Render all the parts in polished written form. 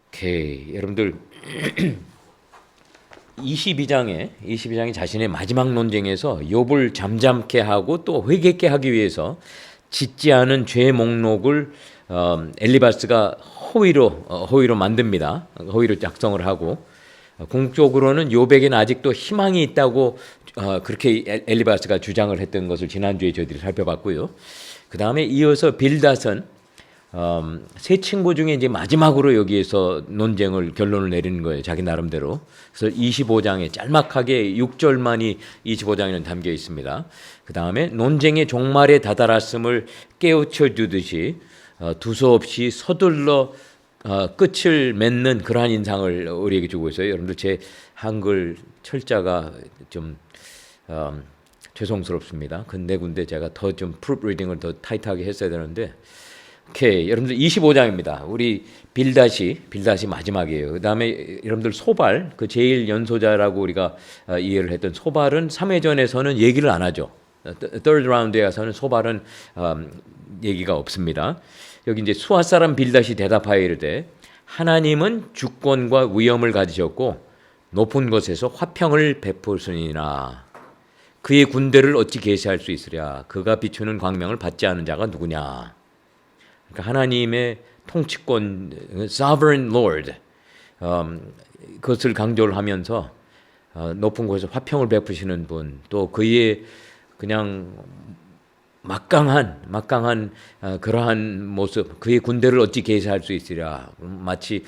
오케이, 여러분들 22장에 자신의 마지막 논쟁에서 욥을 잠잠케 하고 또 회개케 하기 위해서 짓지 않은 죄 목록을 엘리바스가 허위로 만듭니다. 허위로 작성을 하고 공적으로는 욥에게는 아직도 희망이 있다고 그렇게 엘리바스가 주장을 했던 것을 지난주에 저희들이 살펴봤고요. 그 다음에 이어서 빌닷은 세 친구 중에 이제 마지막으로 여기에서 결론을 내리는 거예요. 자기 나름대로. 그래서 25장에 짤막하게 6절만이 25장에는 담겨 있습니다. 그 다음에 논쟁의 종말에 다다랐음을 깨우쳐 주듯이 두서없이 서둘러 끝을 맺는 그러한 인상을 우리에게 주고 있어요. 여러분들 제 한글 철자가 좀 죄송스럽습니다. 군데 제가 더 좀 프룹 리딩을 더 타이트하게 했어야 되는데 오케이, 여러분들 25장입니다. 우리 빌닷이 마지막이에요. 그 다음에 여러분들 소발, 그 제일 연소자라고 우리가 이해를 했던 소발은 3회전에서는 얘기를 안 하죠. third 라운드에 가서는 소발은 얘기가 없습니다. 여기 이제 수아 사람 빌닷이 대답하여 이르되 하나님은 주권과 위엄을 가지셨고 높은 곳에서 화평을 베푸시니라. 그의 군대를 어찌 계시할 수 있으랴. 그가 비추는 광명을 받지 않은 자가 누구냐. 그러니까 하나님의 통치권, sovereign lord, 그것을 강조를 하면서 높은 곳에서 화평을 베푸시는 분, 또 그의 그냥 막강한 그러한 모습, 그의 군대를 어찌 계시할 수 있으랴. 마치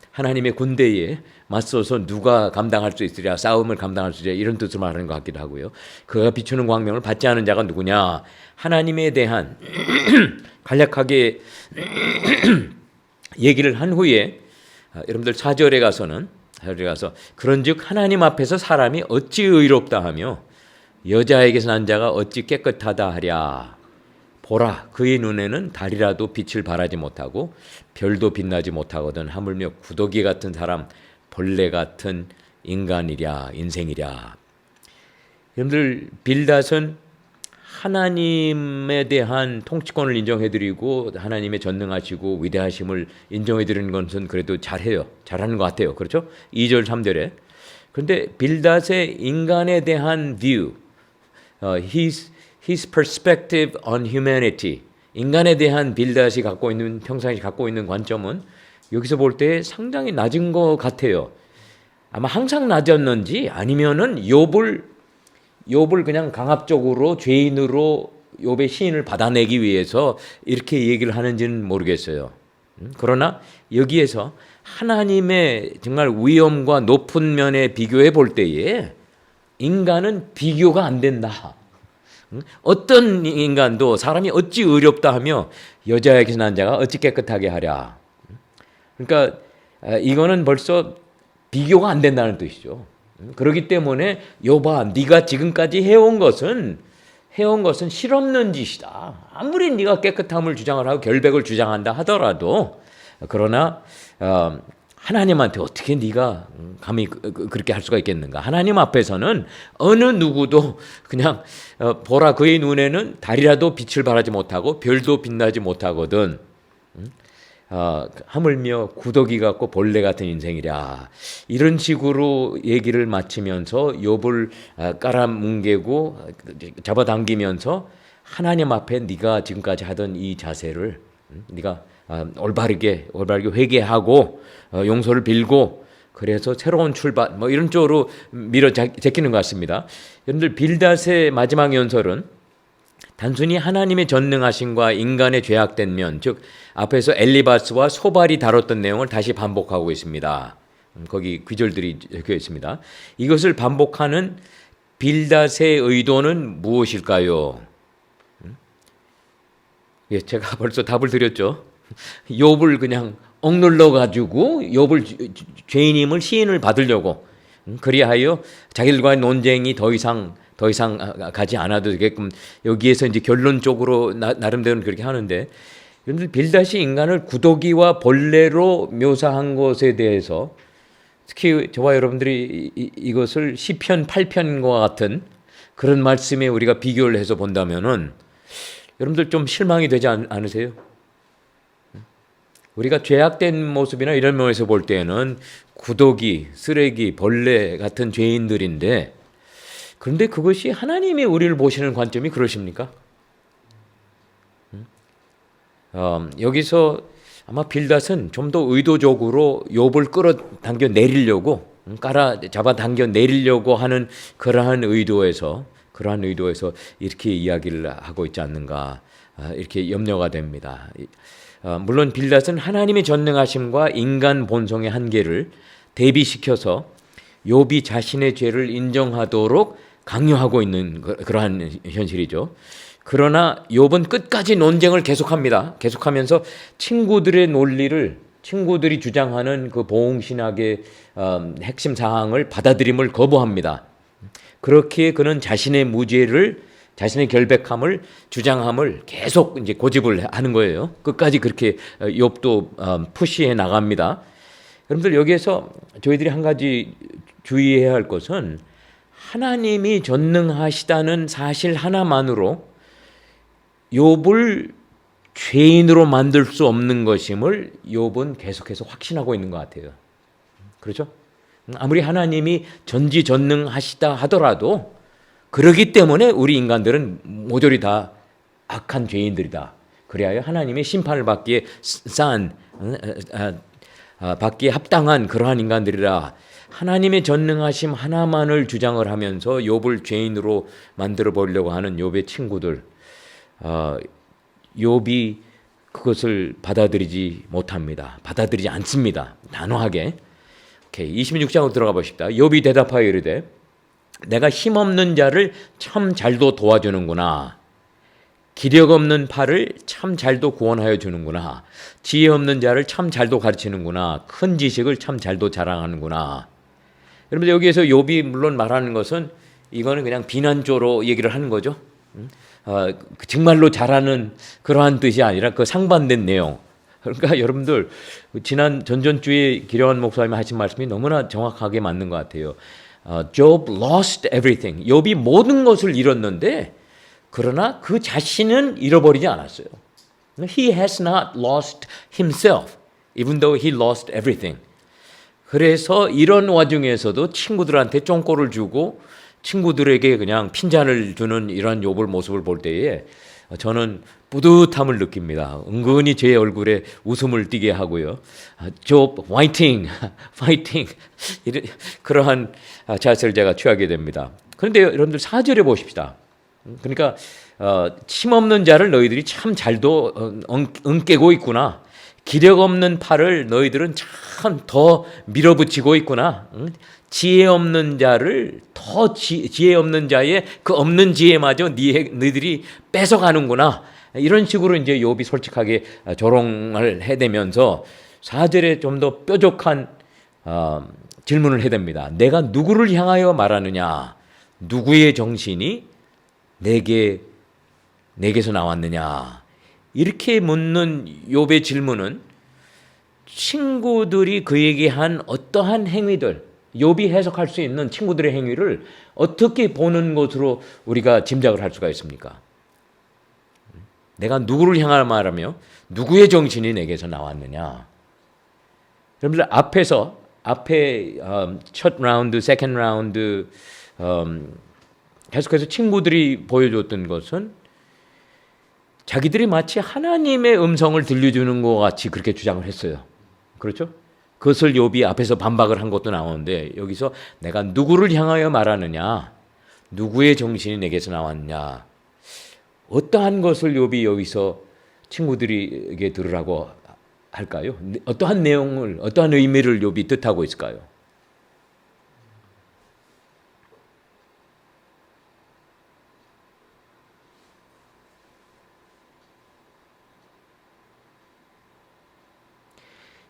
하나님의 군대에 맞서서 누가 감당할 수 있으랴, 싸움을 감당할 수 있으랴, 이런 뜻을 말하는 것 같기도 하고요. 그가 비추는 광명을 받지 않은 자가 누구냐. 하나님에 대한 간략하게 얘기를 한 후에 여러분들 4절에 가서 그런즉 하나님 앞에서 사람이 어찌 의롭다 하며 여자에게서 난 자가 어찌 깨끗하다 하랴. 보라, 그의 눈에는 달이라도 빛을 발하지 못하고 별도 빛나지 못하거든 하물며 구더기 같은 사람, 벌레 같은 인생이랴. 여러분들 빌닷은 하나님에 대한 통치권을 인정해드리고 하나님의 전능하시고 위대하심을 인정해드리는 것은 그래도 잘하는 것 같아요. 그렇죠? 2절 3절에. 그런데 빌닷의 인간에 대한 view, his perspective on humanity, 인간에 대한 빌닷이 평상시 갖고 있는 관점은 여기서 볼 때 상당히 낮은 것 같아요. 아마 항상 낮았는지 아니면은 욥을 그냥 강압적으로 죄인으로 욥의 시인을 받아내기 위해서 이렇게 얘기를 하는지는 모르겠어요. 그러나 여기에서 하나님의 정말 위엄과 높은 면에 비교해 볼 때에 인간은 비교가 안 된다. 어떤 인간도 사람이 어찌 의롭다 하며 여자에게서 난 자가 어찌 깨끗하게 하랴. 그러니까 이거는 벌써 비교가 안 된다는 뜻이죠. 그렇기 때문에 욥아, 네가 지금까지 해온 것은 실없는 짓이다. 아무리 네가 깨끗함을 주장을 하고 결백을 주장한다 하더라도 그러나 하나님한테 어떻게 네가 감히 그렇게 할 수가 있겠는가. 하나님 앞에서는 어느 누구도 그냥 보라, 그의 눈에는 달이라도 빛을 발하지 못하고 별도 빛나지 못하거든. 하물며 구더기 같고 벌레 같은 인생이랴. 이런 식으로 얘기를 마치면서 욥을 깔아뭉개고 잡아당기면서 하나님 앞에 네가 지금까지 하던 이 자세를 네가 올바르게 회개하고 용서를 빌고 그래서 새로운 출발 이런 쪽으로 밀어 제끼는 것 같습니다. 여러분들 빌닷의 마지막 연설은 단순히 하나님의 전능하심과 인간의 죄악된 면, 즉 앞에서 엘리바스와 소발이 다뤘던 내용을 다시 반복하고 있습니다. 거기 귀절들이 적혀 있습니다. 이것을 반복하는 빌닷의 의도는 무엇일까요? 제가 벌써 답을 드렸죠. 욥을 그냥 억눌러 가지고 욥을 죄인임을 시인을 받으려고, 그리하여 자기들과의 논쟁이 더 이상 가지 않아도 되게끔 여기에서 이제 결론적으로 나름대로는 그렇게 하는데, 여러분들 빌닷이 인간을 구더기와 벌레로 묘사한 것에 대해서 특히 저와 여러분들이 이것을 시편 8편과 같은 그런 말씀에 우리가 비교를 해서 본다면은 여러분들 좀 실망이 되지 않으세요? 우리가 죄악된 모습이나 이런 면에서 볼 때는 구더기, 쓰레기, 벌레 같은 죄인들인데, 그런데 그것이 하나님이 우리를 보시는 관점이 그러십니까? 여기서 아마 빌닷은 좀 더 의도적으로 욥을 끌어당겨 내리려고, 잡아 당겨 내리려고 하는 그러한 의도에서 이렇게 이야기를 하고 있지 않는가, 이렇게 염려가 됩니다. 물론 빌닷은 하나님의 전능하심과 인간 본성의 한계를 대비시켜서 욥이 자신의 죄를 인정하도록 강요하고 있는 그러한 현실이죠. 그러나 욥은 끝까지 논쟁을 계속합니다. 계속하면서 친구들이 주장하는 그 보응신학의 핵심 사항을 받아들임을 거부합니다. 그렇게 그는 자신의 결백함을 주장함을 계속 이제 고집을 하는 거예요. 끝까지 그렇게 욥도 푸시해 나갑니다. 여러분들 여기에서 저희들이 한 가지 주의해야 할 것은 하나님이 전능하시다는 사실 하나만으로 욥을 죄인으로 만들 수 없는 것임을 욥은 계속해서 확신하고 있는 것 같아요. 그렇죠? 아무리 하나님이 전지전능하시다 하더라도 그러기 때문에 우리 인간들은 모조리 다 악한 죄인들이다. 그래야 하나님의 심판을 받기에 받기에 합당한 그러한 인간들이라. 하나님의 전능하심 하나만을 주장을 하면서 욥을 죄인으로 만들어 보려고 하는 욥의 친구들, 욥이 그것을 받아들이지 못합니다. 받아들이지 않습니다. 단호하게. 오케이, 26장으로 들어가 보십시다. 욥이 대답하여 이르되 내가 힘없는 자를 참 잘도 도와주는구나. 기력 없는 팔을 참 잘도 구원하여 주는구나. 지혜 없는 자를 참 잘도 가르치는구나. 큰 지식을 참 잘도 자랑하는구나. 여러분 여기에서 욥이 물론 말하는 것은 이거는 그냥 비난조로 얘기를 하는 거죠. 정말로 잘하는 그러한 뜻이 아니라 그 상반된 내용. 그러니까 여러분들 지난 전전주에 기려한 목사님이 하신 말씀이 너무나 정확하게 맞는 것 같아요. Job lost everything. 욥이 모든 것을 잃었는데 그러나 그 자신은 잃어버리지 않았어요. He has not lost himself, even though he lost everything. 그래서 이런 와중에서도 친구들한테 쫑꼬를 주고 친구들에게 그냥 핀잔을 주는 이런 욥의 모습을 볼 때에 저는 뿌듯함을 느낍니다. 은근히 제 얼굴에 웃음을 띠게 하고요. Job, 화이팅! 화이팅! 그러한 자세를 제가 취하게 됩니다. 그런데 여러분들 4절에 보십시다. 그러니까 힘없는 자를 너희들이 참 잘도 은깨고 있구나. 기력 없는 팔을 너희들은 참 더 밀어붙이고 있구나. 지혜 없는 자를 더 지혜 없는 자의 그 없는 지혜마저 너희들이 뺏어가는구나. 이런 식으로 이제 욥이 솔직하게 조롱을 해대면서 4절에 좀 더 뾰족한 질문을 해댑니다. 내가 누구를 향하여 말하느냐? 누구의 정신이 내게서 나왔느냐? 이렇게 묻는 욥의 질문은 친구들이 그에게 한 어떠한 행위들, 욥이 해석할 수 있는 친구들의 행위를 어떻게 보는 것으로 우리가 짐작을 할 수가 있습니까? 내가 누구를 향하여 말하며 누구의 정신이 내게서 나왔느냐? 여러분들 앞에 첫 라운드, 세컨드 라운드 계속해서 친구들이 보여줬던 것은 자기들이 마치 하나님의 음성을 들려주는 것 같이 그렇게 주장을 했어요. 그렇죠? 그것을 욥이 앞에서 반박을 한 것도 나오는데 여기서 내가 누구를 향하여 말하느냐? 누구의 정신이 내게서 나왔냐? 어떠한 것을 욥이 여기서 친구들에게 들으라고 할까요? 어떠한 내용을, 어떠한 의미를 욥이 뜻하고 있을까요?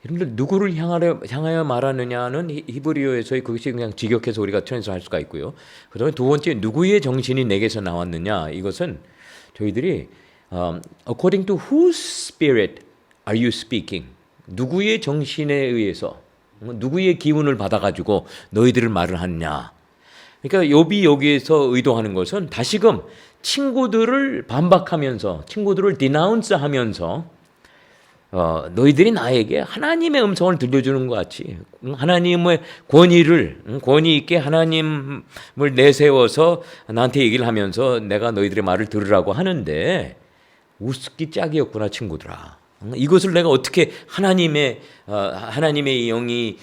여러분들 누구를 향하여 말하느냐는 히브리어에서의 그것이 그냥 직역해서 우리가 트랜스할 수가 있고요. 그다음에 두 번째 누구의 정신이 내게서 나왔느냐 이것은 저희들이 according to whose spirit are you speaking? 누구의 정신에 의해서 누구의 기운을 받아가지고 너희들을 말을 하느냐? 그러니까 욥이 여기에서 의도하는 것은 다시금 친구들을 반박하면서 친구들을 디나운스하면서 너희들이 나에게 하나님의 음성을 들려주는 것 같이 하나님의 권위 있게 하나님을 내세워서 나한테 얘기를 하면서 내가 너희들의 말을 들으라고 하는데 우습기 짝이었구나 친구들아. 이것을 내가 어떻게 하나님의 영이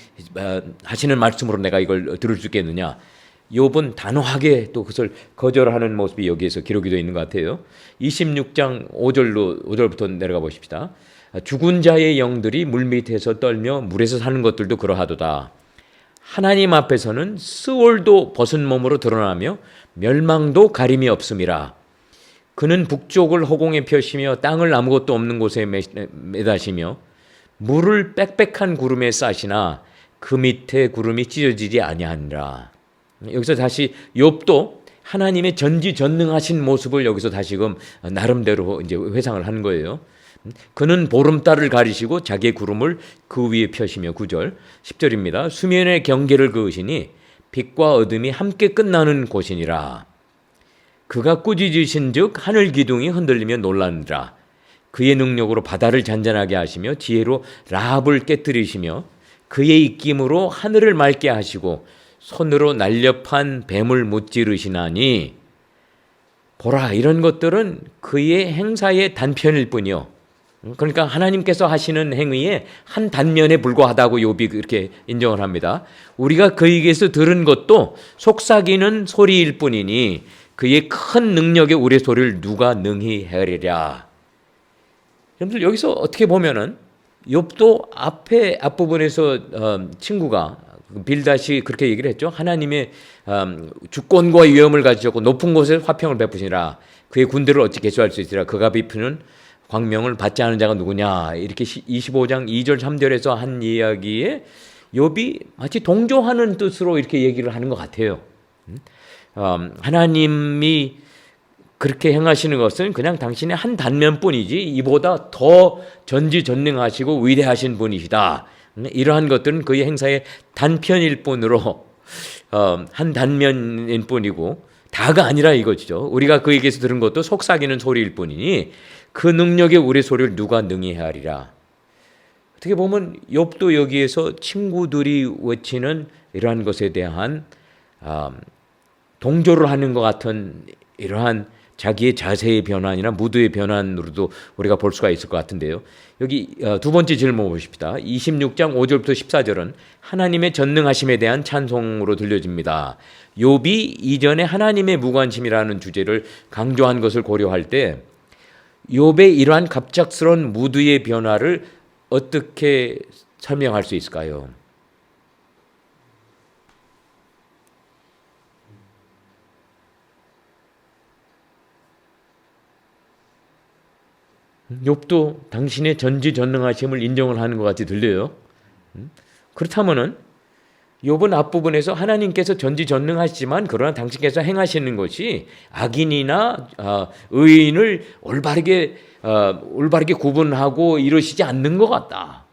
하시는 말씀으로 내가 이걸 들을 수 있겠느냐. 욥은 단호하게 또 그것을 거절하는 모습이 여기에서 기록이 되어 있는 것 같아요. 26장 5절부터 내려가 보십시다. 죽은 자의 영들이 물밑에서 떨며 물에서 사는 것들도 그러하도다. 하나님 앞에서는 스올도 벗은 몸으로 드러나며 멸망도 가림이 없음이라. 그는 북쪽을 허공에 펴시며 땅을 아무것도 없는 곳에 매다시며 물을 빽빽한 구름에 싸시나 그 밑에 구름이 찢어지지 아니하니라. 여기서 다시 욥도 하나님의 전지전능하신 모습을 여기서 다시금 나름대로 이제 회상을 하는 거예요. 그는 보름달을 가리시고 자기의 구름을 그 위에 펴시며 9절 10절입니다. 수면의 경계를 그으시니 빛과 어둠이 함께 끝나는 곳이니라. 그가 꾸짖으신 즉 하늘 기둥이 흔들리며 놀라느라. 그의 능력으로 바다를 잔잔하게 하시며 지혜로 라합을 깨뜨리시며 그의 입김으로 하늘을 맑게 하시고 손으로 날렵한 뱀을 무찌르시나니. 보라, 이런 것들은 그의 행사의 단편일 뿐이요. 그러니까 하나님께서 하시는 행위의 한 단면에 불과하다고 욥이 그렇게 인정을 합니다. 우리가 그에게서 들은 것도 속삭이는 소리일 뿐이니 그의 큰 능력의 우레소리를 누가 능히 헤아리랴. 여러분들 여기서 어떻게 보면은 욥도 앞부분에서 친구가 빌닷이 그렇게 얘기를 했죠. 하나님의 주권과 위엄을 가지셨고 높은 곳에 화평을 베푸시라. 그의 군대를 어찌 개수할 수 있으라. 그가 베푸는 광명을 받지 않은 자가 누구냐. 이렇게 25장 2절 3절에서 한 이야기에 욥이 마치 동조하는 뜻으로 이렇게 얘기를 하는 것 같아요. 하나님이 그렇게 행하시는 것은 그냥 당신의 한 단면뿐이지 이보다 더 전지전능하시고 위대하신 분이시다. 이러한 것들은 그의 행사의 단편일 뿐으로 한 단면일 뿐이고 다가 아니라 이거죠. 우리가 그에게서 들은 것도 속삭이는 소리일 뿐이니 그 능력의 우레소리를 누가 능히 헤아리라. 어떻게 보면 욥도 여기에서 친구들이 외치는 이러한 것에 대한 동조를 하는 것 같은 이러한 자기의 자세의 변환이나 무드의 변환으로도 우리가 볼 수가 있을 것 같은데요. 여기 두 번째 질문 보십시다. 26장 5절부터 14절은 하나님의 전능하심에 대한 찬송으로 들려집니다. 욥이 이전에 하나님의 무관심이라는 주제를 강조한 것을 고려할 때 욥의 이러한 갑작스러운 무드의 변화를 어떻게 설명할 수 있을까요? 욥도 당신의 전지전능하심을 인정을 하는 것 같이 들려요. 그렇다면은 욥은 앞부분에서 하나님께서 전지전능하시지만 그러나 당신께서 행하시는 것이 악인이나 의인을 올바르게 구분하고 이러시지 않는 것 같다.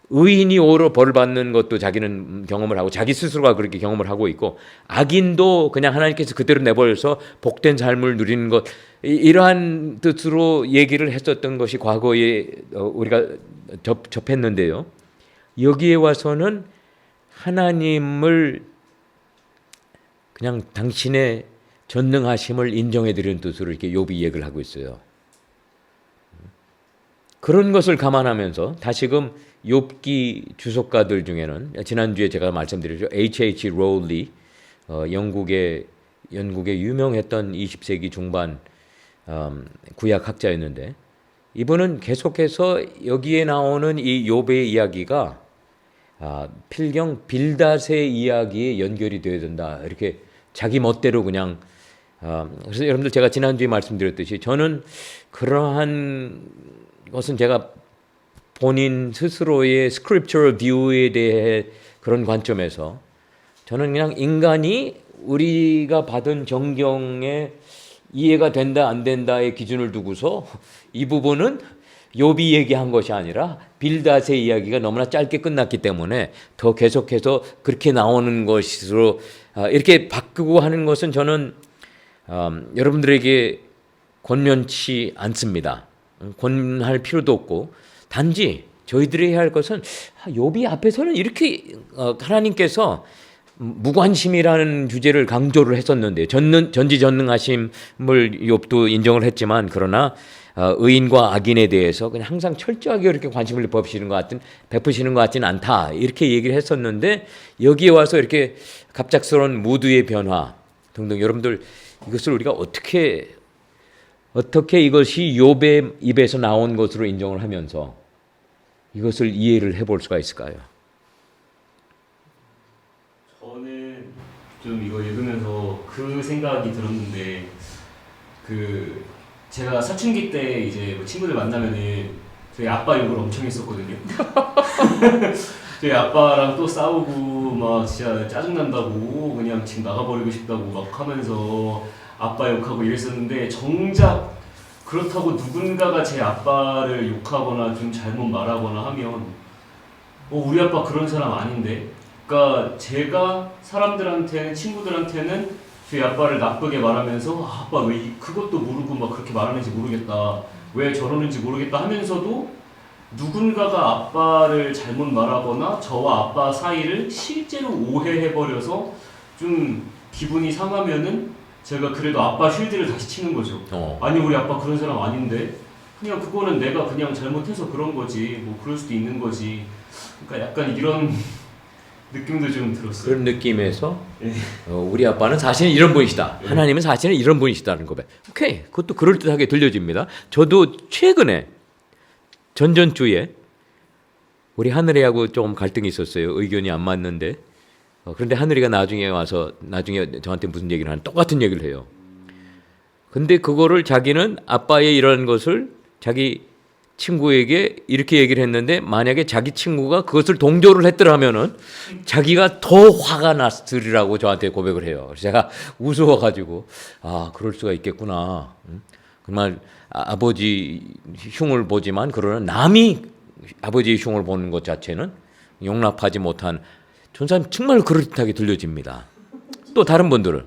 의인이 오히려 벌을 받는 것도 자기는 경험을 하고 자기 스스로가 그렇게 경험을 하고 있고 악인도 그냥 하나님께서 그대로 내버려서 복된 삶을 누리는 것, 이러한 뜻으로 얘기를 했었던 것이 과거에 우리가 접했는데요. 여기에 와서는 하나님을 그냥 당신의 전능하심을 인정해드리는 뜻으로 이렇게 욥이 얘기를 하고 있어요. 그런 것을 감안하면서 다시금 욥기 주석가들 중에는 지난주에 제가 말씀드렸죠. H.H. 로울리, 영국의 유명했던 20세기 중반 구약학자였는데 이분은 계속해서 여기에 나오는 이 욥의 이야기가 필경 빌닷의 이야기에 연결이 되어야 된다. 이렇게 자기 멋대로 그냥 그래서 여러분들 제가 지난주에 말씀드렸듯이 저는 그러한 것은 제가 본인 스스로의 스크립처럴 뷰에 대해 그런 관점에서 저는 그냥 인간이 우리가 받은 정경에 이해가 된다 안 된다의 기준을 두고서 이 부분은 욥이 얘기한 것이 아니라 빌닷의 이야기가 너무나 짧게 끝났기 때문에 더 계속해서 그렇게 나오는 것으로 이렇게 바꾸고 하는 것은 저는 여러분들에게 권면치 않습니다. 권할 필요도 없고 단지 저희들이 해야 할 것은 욥이 앞에서는 이렇게 하나님께서 무관심이라는 주제를 강조를 했었는데 전지전능하심을 욥도 인정을 했지만 그러나 의인과 악인에 대해서 그냥 항상 철저하게 이렇게 관심을 베푸시는 것 같지는 않다 이렇게 얘기를 했었는데 여기에 와서 이렇게 갑작스러운 무드의 변화 등등 여러분들 이것을 우리가 어떻게 이것이 욥의 입에서 나온 것으로 인정을 하면서 이것을 이해를 해볼 수가 있을까요? 저는 좀 이거 읽으면서 그 생각이 들었는데 제가 사춘기 때 이제 뭐 친구들 만나면은 저희 아빠 욕을 엄청 했었거든요. 저희 아빠랑 또 싸우고 막 진짜 짜증난다고 그냥 집 나가버리고 싶다고 막 하면서 아빠 욕하고 이랬었는데 정작 그렇다고 누군가가 제 아빠를 욕하거나 좀 잘못 말하거나 하면 우리 아빠 그런 사람 아닌데 그러니까 제가 사람들한테는 친구들한테는 저희 아빠를 나쁘게 말하면서 아빠 왜 그것도 모르고 막 그렇게 말하는지 모르겠다 왜 저러는지 모르겠다 하면서도 누군가가 아빠를 잘못 말하거나 저와 아빠 사이를 실제로 오해해버려서 좀 기분이 상하면은 제가 그래도 아빠 쉴드를 다시 치는 거죠. 아니 우리 아빠 그런 사람 아닌데 그냥 그거는 내가 그냥 잘못해서 그런 거지 뭐 그럴 수도 있는 거지. 그러니까 약간 이런 느낌도 좀 들었어요. 그런 느낌에서 우리 아빠는 사실은 이런 분이시다. 하나님은 사실은 이런 분이시다는 고백. 오케이, 그것도 그럴듯하게 들려집니다. 저도 최근에 전전주에 우리 하늘이하고 조금 갈등이 있었어요. 의견이 안 맞는데 그런데 하늘이가 나중에 저한테 무슨 얘기를 하는 똑같은 얘기를 해요. 근데 그거를 자기는 아빠의 이런 것을 자기 친구에게 이렇게 얘기를 했는데 만약에 자기 친구가 그것을 동조를 했더라면은 자기가 더 화가 났으리라고 저한테 고백을 해요. 그래서 제가 우스워가지고 그럴 수가 있겠구나. 정말 아버지 흉을 보지만 그러나 남이 아버지의 흉을 보는 것 자체는 용납하지 못한 전사님 정말 그럴듯하게 들려집니다. 또 다른 분들은?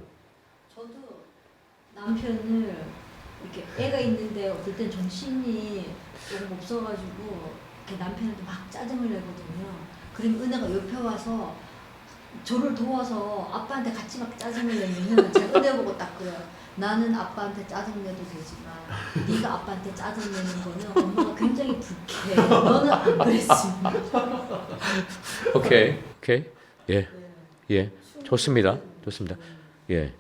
저도 남편을 이렇게 애가 있는데 어떨 땐 정신이 조금 없어가지고 이렇게 남편한테 막 짜증을 내거든요. 그럼 은혜가 옆에 와서 저를 도와서 아빠한테 같이 막 짜증을 내면은 제가 은혜 보고 딱 그래요. 나는 아빠한테 짜증 내도 되지만 네가 아빠한테 짜증 내는 거는 엄마가 굉장히 불쾌해. 너는 안 그랬습니다. 오케이. 예, 좋습니다. 예,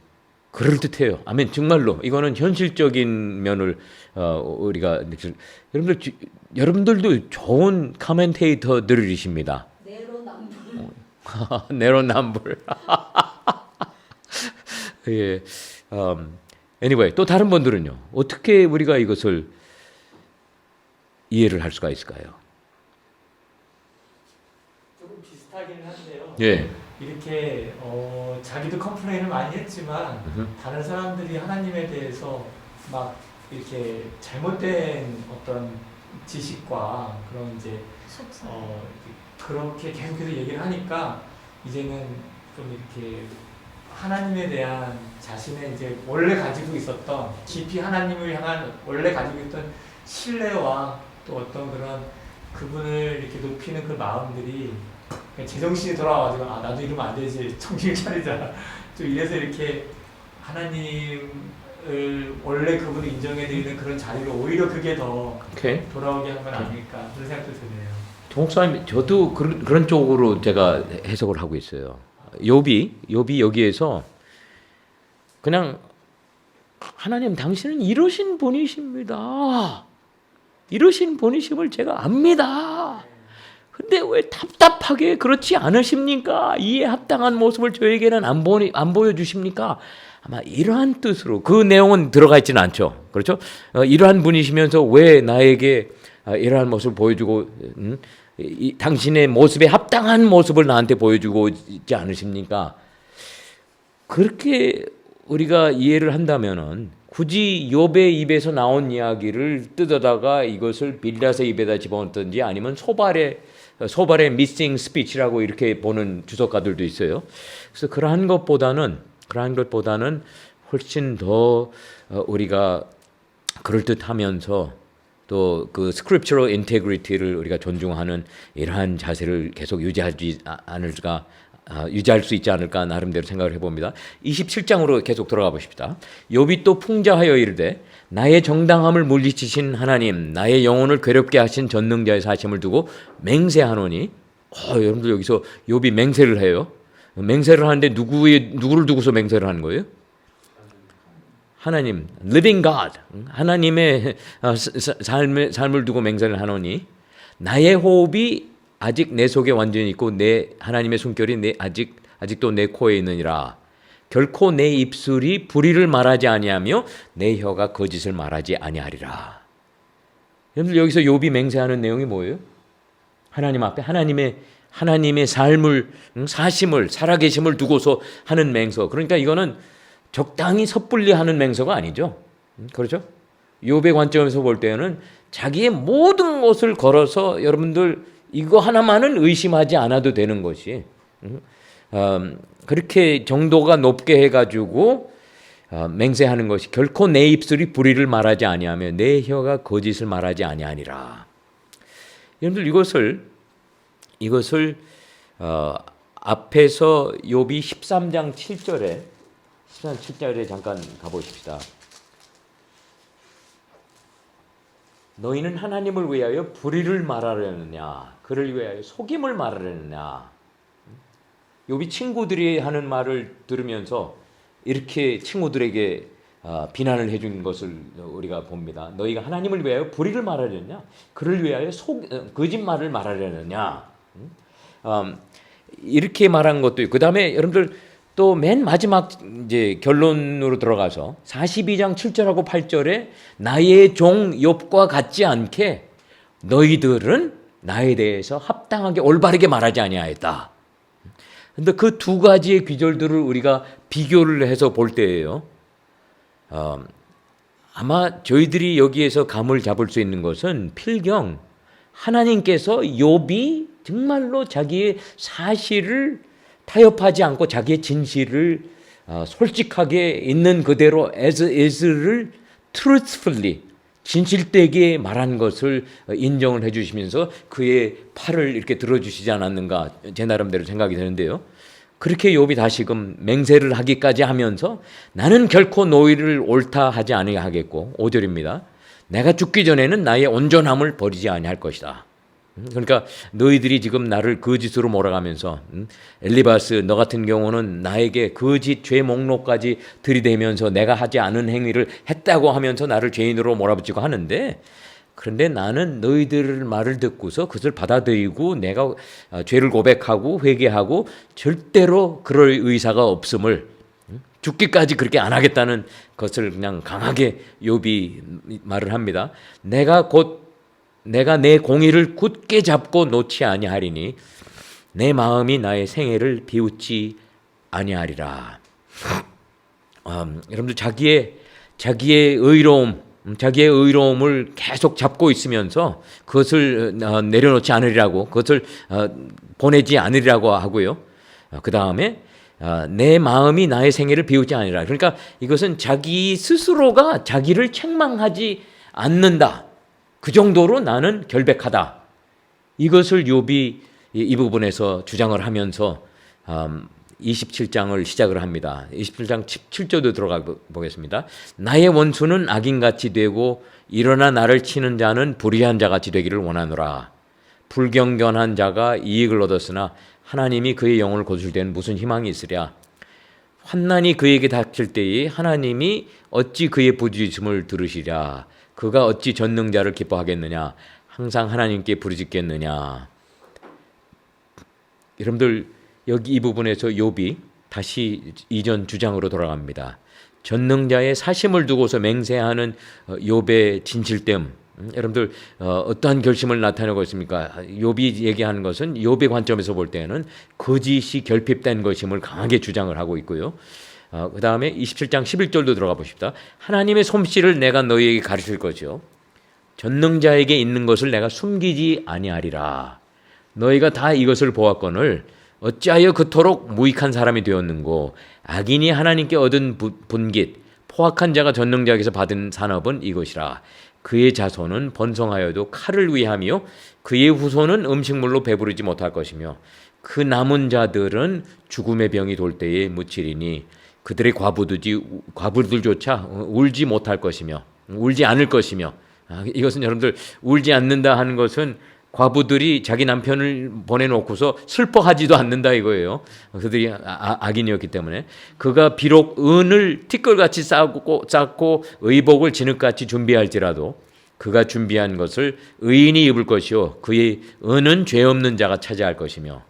그럴듯해요. 아멘. 정말로 이거는 현실적인 면을 우리가 여러분들도 좋은 커멘테이터들이십니다. 내로남불. 예. anyway, 또 다른 분들은요. 어떻게 우리가 이것을 이해를 할 수가 있을까요? 조금 비슷하기는 한데요. 예. 이렇게 자기도 컴플레인을 많이 했지만 다른 사람들이 하나님에 대해서 막 이렇게 잘못된 어떤 지식과 그런 이제 그렇게 계속해서 얘기를 하니까 이제는 좀 이렇게 하나님에 대한 자신의 이제 원래 가지고 있었던 깊이 하나님을 향한 원래 가지고 있던 신뢰와 또 어떤 그런 그분을 이렇게 높이는 그 마음들이 제정신이 돌아와가지고 나도 이러면 안 되지 정신 차리자 또 이래서 이렇게 하나님을 원래 그분을 인정해드리는 그런 자리로 오히려 그게 더 돌아오게 한 건 아닐까 그런 생각도 드네요. 정 목사님, 저도 그런 쪽으로 제가 해석을 하고 있어요. 욥이 여기에서 그냥 하나님 당신은 이러신 분이십니다. 이러신 분이심을 제가 압니다. 근데 왜 답답하게 그렇지 않으십니까? 이에 합당한 모습을 저에게는 안 보여주십니까? 아마 이러한 뜻으로 그 내용은 들어가 있지는 않죠. 그렇죠? 이러한 분이시면서 왜 나에게 이러한 모습을 보여주고 당신의 모습에 합당한 모습을 나한테 보여주고 있지 않으십니까? 그렇게 우리가 이해를 한다면은 굳이 욥의 입에서 나온 이야기를 뜯어다가 이것을 빌닷의 입에다 집어넣든지 아니면 소발의 소발의 missing speech라고 이렇게 보는 주석가들도 있어요. 그래서 그러한 것보다는 훨씬 더 우리가 그럴듯하면서 또 그 scriptural integrity를 우리가 존중하는 이러한 자세를 계속 유지할 수 있지 않을까 나름대로 생각을 해봅니다. 27장으로 계속 들어가 보십시다. 욥이 또 풍자하여 이르되 나의 정당함을 물리치신 하나님, 나의 영혼을 괴롭게 하신 전능자의 사심을 두고 맹세하노니. 여러분들 여기서 욥이 맹세를 해요. 맹세를 하는데 누구를 두고서 맹세를 하는 거예요? 하나님, living God, 하나님의 삶을 두고 맹세를 하노니 나의 호흡이 아직 내 속에 완전히 있고 내 하나님의 숨결이 아직도 내 코에 있느니라. 결코 내 입술이 불의를 말하지 아니하며 내 혀가 거짓을 말하지 아니하리라. 여러분들 여기서 욥이 맹세하는 내용이 뭐예요? 하나님 앞에 하나님의 삶을, 사심을, 살아계심을 두고서 하는 맹서. 그러니까 이거는 적당히 섣불리 하는 맹서가 아니죠. 그렇죠? 욥의 관점에서 볼 때는 자기의 모든 것을 걸어서 여러분들 이거 하나만은 의심하지 않아도 되는 것이 그렇게 정도가 높게 해가지고 맹세하는 것이 결코 내 입술이 불의를 말하지 아니하며 내 혀가 거짓을 말하지 아니하니라. 여러분들 이것을 앞에서 욥이 13장 7절에 잠깐 가보십시다. 너희는 하나님을 위하여 불의를 말하려느냐, 그를 위하여 속임을 말하려느냐. 욥이 친구들이 하는 말을 들으면서 이렇게 친구들에게 비난을 해준 것을 우리가 봅니다. 너희가 하나님을 위하여 불의를 말하려느냐, 그를 위하여 거짓말을 말하려느냐. 이렇게 말한 것도 있고, 그 다음에 여러분들 또 맨 마지막 이제 결론으로 들어가서 42장 7절하고 8절에 나의 종 욥과 같지 않게 너희들은 나에 대해서 합당하게 올바르게 말하지 아니하였다. 근데 그 두 가지의 귀절들을 우리가 비교를 해서 볼 때예요. 아마 저희들이 여기에서 감을 잡을 수 있는 것은 필경 하나님께서 욥이 정말로 자기의 사실을 타협하지 않고 자기의 진실을 솔직하게 있는 그대로 as is를 truthfully 진실되게 말한 것을 인정을 해주시면서 그의 팔을 이렇게 들어주시지 않았는가 제 나름대로 생각이 되는데요. 그렇게 욥이 다시금 맹세를 하기까지 하면서 나는 결코 너희를 옳다 하지 아니하겠고 5절입니다. 내가 죽기 전에는 나의 온전함을 버리지 아니할 것이다. 그러니까 너희들이 지금 나를 거짓으로 몰아가면서 엘리바스 너 같은 경우는 나에게 거짓 죄 목록까지 들이대면서 내가 하지 않은 행위를 했다고 하면서 나를 죄인으로 몰아붙이고 하는데, 그런데 나는 너희들 말을 듣고서 그것을 받아들이고 내가 죄를 고백하고 회개하고 절대로 그럴 의사가 없음을, 죽기까지 그렇게 안 하겠다는 것을 그냥 강하게 욥이 말을 합니다. 내가 내 공의를 굳게 잡고 놓지 아니하리니 내 마음이 나의 생애를 비웃지 아니하리라. 여러분들 자기의 의로움을 계속 잡고 있으면서 그것을 내려놓지 않으리라고, 그것을 보내지 않으리라고 하고요. 그 다음에 내 마음이 나의 생애를 비웃지 아니라. 그러니까 이것은 자기 스스로가 자기를 책망하지 않는다. 그 정도로 나는 결백하다. 이것을 욥이 이 부분에서 주장을 하면서 27장을 시작을 합니다. 27장 17절도 들어가 보겠습니다. 나의 원수는 악인같이 되고 일어나 나를 치는 자는 불의한 자같이 되기를 원하노라. 불경건한 자가 이익을 얻었으나 하나님이 그의 영혼을 거둘 때는 무슨 희망이 있으랴. 환난이 그에게 닥칠 때에 하나님이 어찌 그의 부르짖음을 들으시랴. 그가 어찌 전능자를 기뻐하겠느냐. 항상 하나님께 부르짖겠느냐. 여러분들 여기 이 부분에서 욥이 다시 이전 주장으로 돌아갑니다. 전능자의 사심을 두고서 맹세하는 욥의 진실됨. 여러분들 어떠한 결심을 나타내고 있습니까? 욥이 얘기하는 것은 욥의 관점에서 볼 때는 거짓이 결핍된 것임을 강하게 주장을 하고 있고요. 그 다음에 27장 11절도 들어가 보십시다. 하나님의 솜씨를 내가 너희에게 가르칠 것이요 전능자에게 있는 것을 내가 숨기지 아니하리라. 너희가 다 이것을 보았거늘 어찌하여 그토록 무익한 사람이 되었는고 악인이 하나님께 얻은 분깃 포악한 자가 전능자에게서 받은 산업은 이것이라. 그의 자손은 번성하여도 칼을 위하며 그의 후손은 음식물로 배부르지 못할 것이며 그 남은 자들은 죽음의 병이 돌 때에 묻히리니 그들의 과부들조차 울지 못할 것이며 울지 않을 것이며. 이것은 여러분들 울지 않는다 하는 것은 과부들이 자기 남편을 보내놓고서 슬퍼하지도 않는다 이거예요. 그들이 악인이었기 때문에. 그가 비록 은을 티끌같이 쌓고 의복을 진흙같이 준비할지라도 그가 준비한 것을 의인이 입을 것이요 그의 은은 죄 없는 자가 차지할 것이며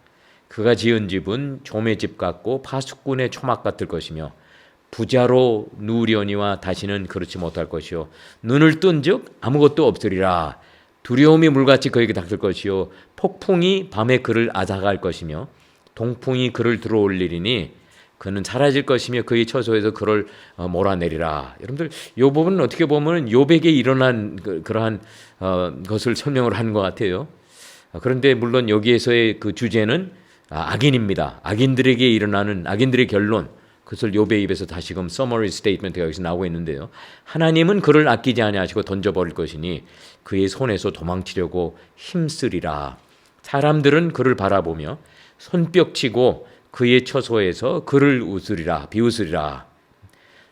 그가 지은 집은 좀의 집 같고 파수꾼의 초막 같을 것이며 부자로 누우려니와 다시는 그렇지 못할 것이요 눈을 뜬즉 아무것도 없으리라. 두려움이 물같이 그에게 닥칠 것이요 폭풍이 밤에 그를 앗아갈 것이며 동풍이 그를 들어올리리니 그는 사라질 것이며 그의 처소에서 그를 몰아내리라. 여러분들 이 부분은 어떻게 보면 욥에게 일어난 그러한 것을 설명을 하는 것 같아요. 그런데 물론 여기에서의 그 주제는 악인입니다. 악인들에게 일어나는 악인들의 결론, 그것을 욥의 입에서 다시금 서머리 스테이트먼트가 여기서 나오고 있는데요. 하나님은 그를 아끼지 아니하시고 던져버릴 것이니 그의 손에서 도망치려고 힘쓰리라. 사람들은 그를 바라보며 손뼉치고 그의 처소에서 그를 웃으리라, 비웃으리라.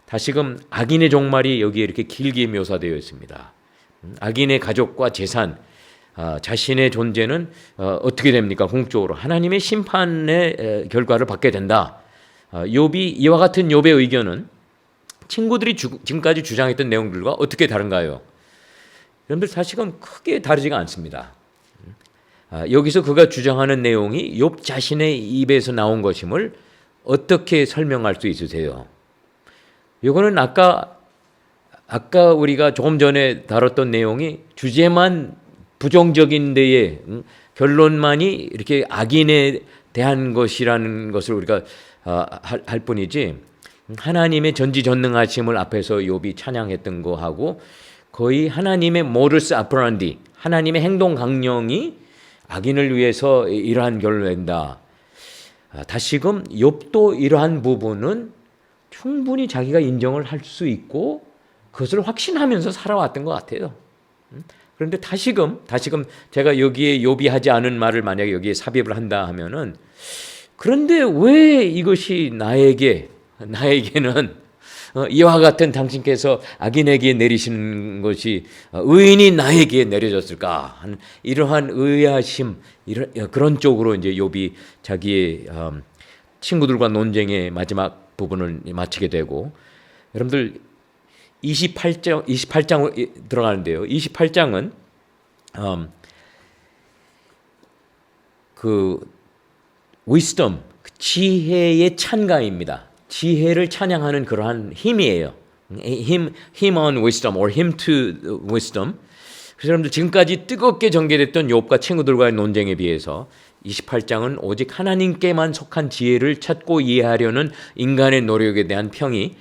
다시금 악인의 종말이 여기에 이렇게 길게 묘사되어 있습니다. 악인의 가족과 재산, 자신의 존재는 어떻게 됩니까? 궁극적으로 하나님의 심판의 결과를 받게 된다. 욥이 이와 같은 욥의 의견은 친구들이 지금까지 주장했던 내용들과 어떻게 다른가요? 여러분들 사실은 크게 다르지가 않습니다. 여기서 그가 주장하는 내용이 욥 자신의 입에서 나온 것임을 어떻게 설명할 수 있으세요? 이거는 아까 우리가 조금 전에 다뤘던 내용이 주제만 부정적인 데에 결론만이 이렇게 악인에 대한 것이라는 것을 우리가 할 뿐이지 하나님의 전지전능하심을 앞에서 욥이 찬양했던 거하고 거의 하나님의 모두스 아프란디, 하나님의 행동 강령이 악인을 위해서 이러한 결론을 낸다. 다시금 욥도 이러한 부분은 충분히 자기가 인정을 할 수 있고 그것을 확신하면서 살아왔던 것 같아요. 그런데 다시금 제가 여기에 욥이 하지 않은 말을 만약에 여기에 삽입을 한다 하면은 그런데 왜 이것이 나에게는 이와 같은 당신께서 악인에게 내리시는 것이 의인이 나에게 내려졌을까 하는 이러한 의아심, 그런 쪽으로 이제 욥이 자기의 친구들과 논쟁의 마지막 부분을 마치게 되고, 여러분들 28장으로 들어가는데요. 28장은 그 wisdom, 지혜의 찬가입니다. 지혜를 찬양하는 그러한 힘이에요. him on wisdom or him to wisdom. 그래서 여러분들 지금까지 뜨겁게 전개됐던 욥과 친구들과의 논쟁에 비해서 28장은 오직 하나님께만 속한 지혜를 찾고 이해하려는 인간의 노력에 대한 평이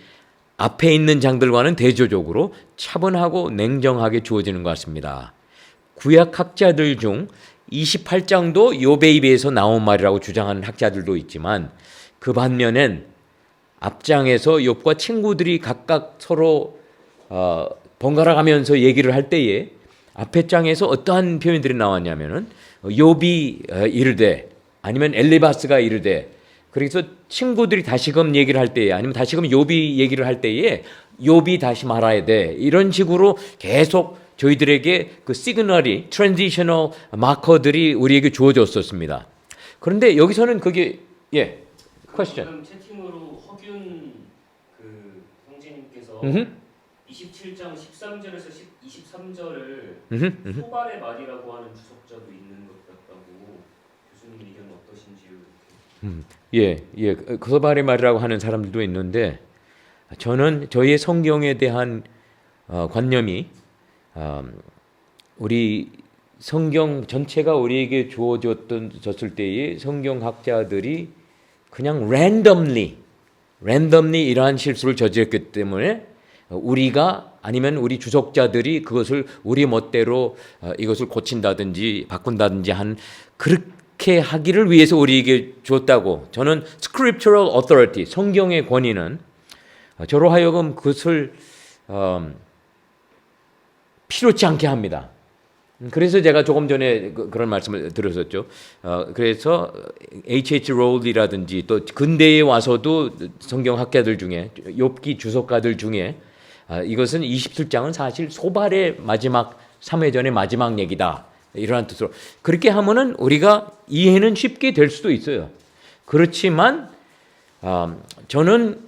앞에 있는 장들과는 대조적으로 차분하고 냉정하게 주어지는 것 같습니다. 구약 학자들 중 28장도 욥의 입에서 나온 말이라고 주장하는 학자들도 있지만 그 반면엔 앞장에서 욥과 친구들이 각각 서로 번갈아 가면서 얘기를 할 때에 앞에 장에서 어떠한 표현들이 나왔냐면은 욥이 이르되, 아니면 엘리바스가 이르되, 그래서 친구들이 다시금 얘기를 할 때에, 아니면 다시금 욥이 얘기를 할 때에 욥이 다시 말아야 돼, 이런 식으로 계속 저희들에게 그 시그널이, 트랜지셔널 마커들이 우리에게 주어졌었습니다. 그런데 여기서는 그게 퀘스천. 채팅으로 허균 그 형제님께서 27장 13절에서 23절을 소발의 말이라고 하는 주석자도 있는 것 같다고, 교수님 의견은 어떠신지요? 그 소발의 말이라고 하는 사람들도 있는데, 저는 저희의 성경에 대한 관념이 우리 성경 전체가 우리에게 주어졌을 때에 성경학자들이 그냥 randomly 이러한 실수를 저질렀기 때문에 우리가, 아니면 우리 주석자들이 그것을 우리 멋대로 이것을 고친다든지 바꾼다든지 한 그렇게 하기를 위해서 우리에게 줬다고. 저는 scriptural authority, 성경의 권위는 저로 하여금 그것을 필요치 않게 합니다. 그래서 제가 조금 전에 그런 말씀을 드렸었죠. 그래서 H.H. 롤이라든지 또 근대에 와서도 성경학자들 중에 욥기 주석가들 중에 이것은 27장은 사실 소발의 마지막 3회전의 마지막 얘기다. 이러한 뜻으로 그렇게 하면은 우리가 이해는 쉽게 될 수도 있어요. 그렇지만 저는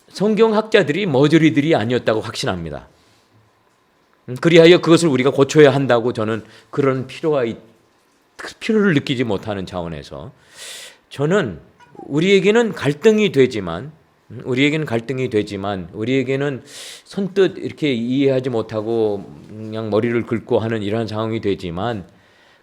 성경학자들이 머저리들이 아니었다고 확신합니다. 그리하여 그것을 우리가 고쳐야 한다고 저는 그런 필요를 느끼지 못하는 차원에서 저는 우리에게는 갈등이 되지만 우리에게는 선뜻 이렇게 이해하지 못하고 그냥 머리를 긁고 하는 이러한 상황이 되지만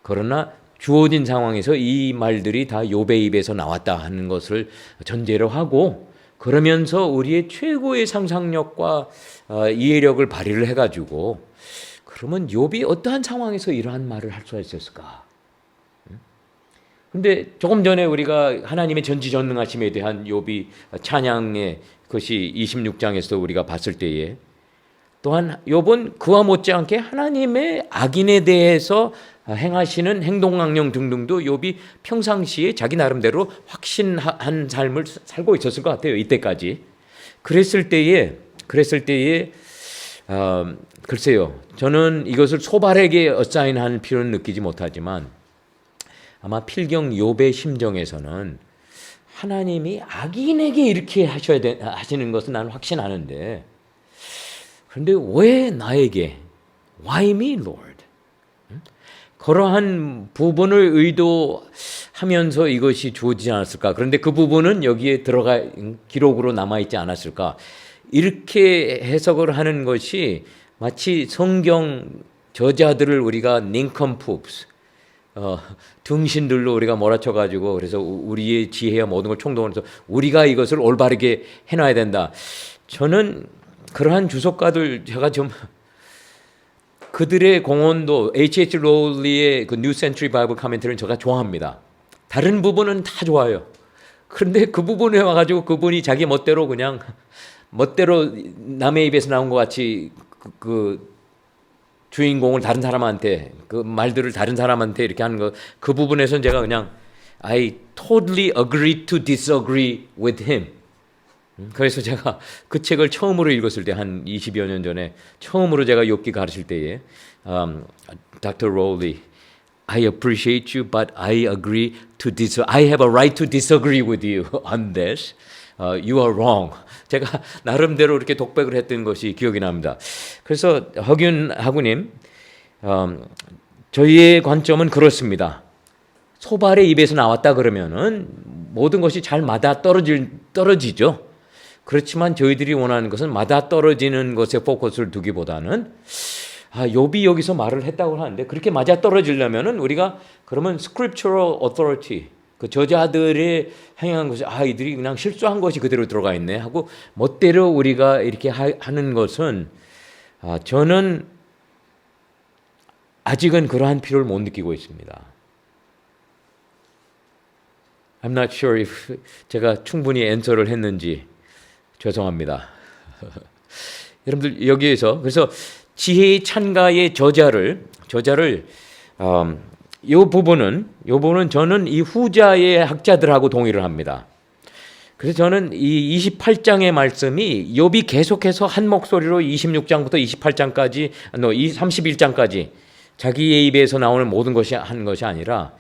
그러나 주어진 상황에서 이 말들이 다 욥의 입에서 나왔다 하는 것을 전제로 하고 그러면서 우리의 최고의 상상력과 이해력을 발휘를 해가지고 그러면 욥이 어떠한 상황에서 이러한 말을 할 수가 있었을까? 근데 조금 전에 우리가 하나님의 전지전능하심에 대한 욥이 찬양의 것이 26장에서 우리가 봤을 때에 또한 욥은 그와 못지않게 하나님의 악인에 대해서 행하시는 행동강령 등등도 욥이 평상시에 자기 나름대로 확신한 삶을 살고 있었을 것 같아요. 이때까지. 그랬을 때에 글쎄요. 저는 이것을 소발에게 어사인할 필요는 느끼지 못하지만 아마 필경 욥의 심정에서는 하나님이 악인에게 이렇게 하시는 것은 나는 확신하는데 그런데 왜 나에게 Why me, Lord? 그러한 부분을 의도하면서 이것이 주어지지 않았을까? 그런데 그 부분은 여기에 기록으로 남아있지 않았을까? 이렇게 해석을 하는 것이 마치 성경 저자들을 우리가 nincompoops 등신들로 우리가 몰아쳐가지고 그래서 우리의 지혜와 모든 걸 총동원해서 우리가 이것을 올바르게 해놔야 된다. 저는 그러한 주석가들 제가 좀 그들의 공헌도 H.H. 롤리의 그 New Century Bible Commentary는 제가 좋아합니다. 다른 부분은 다 좋아요. 그런데 그 부분에 와가지고 그분이 자기 멋대로 그냥 멋대로 남의 입에서 나온 것 같이 그 주인공을 다른 사람한테 그 말들을 다른 사람한테 이렇게 하는 거 그 부분에서는 제가 그냥 I totally agree to disagree with him. 그래서 제가 그 책을 처음으로 읽었을 때 한 20여 년 전에 처음으로 제가 욥기 가르칠 때에 Dr. Rowley, I appreciate you, but I agree to I have a right to disagree with you on this. You are wrong. 제가 나름대로 이렇게 독백을 했던 것이 기억이 납니다. 그래서 허균 하구님, 저희의 관점은 그렇습니다. 소발의 입에서 나왔다 그러면은 모든 것이 잘 맞아 떨어지죠. 그렇지만 저희들이 원하는 것은 맞아 떨어지는 것에 포커스를 두기보다는 욥이 여기서 말을 했다고 하는데 그렇게 맞아 떨어지려면은 우리가 그러면 scriptural authority 그 저자들의 행한 것이 이들이 그냥 실수한 것이 그대로 들어가 있네 하고 멋대로 우리가 이렇게 하는 것은 저는 아직은 그러한 필요를 못 느끼고 있습니다. I'm not sure if 제가 충분히 앤서를 했는지 죄송합니다. 여러분들 여기에서 그래서 지혜의 찬가의 저자를 이 부분은 저는 이 후자의 학자들하고 동의를 합니다. 그래서 저는 이 28장의 말씀이 욥이 계속해서 한 목소리로 26장부터 28장까지 31장까지 자기의 입에서 나오는 모든 것이 한 것이 아니라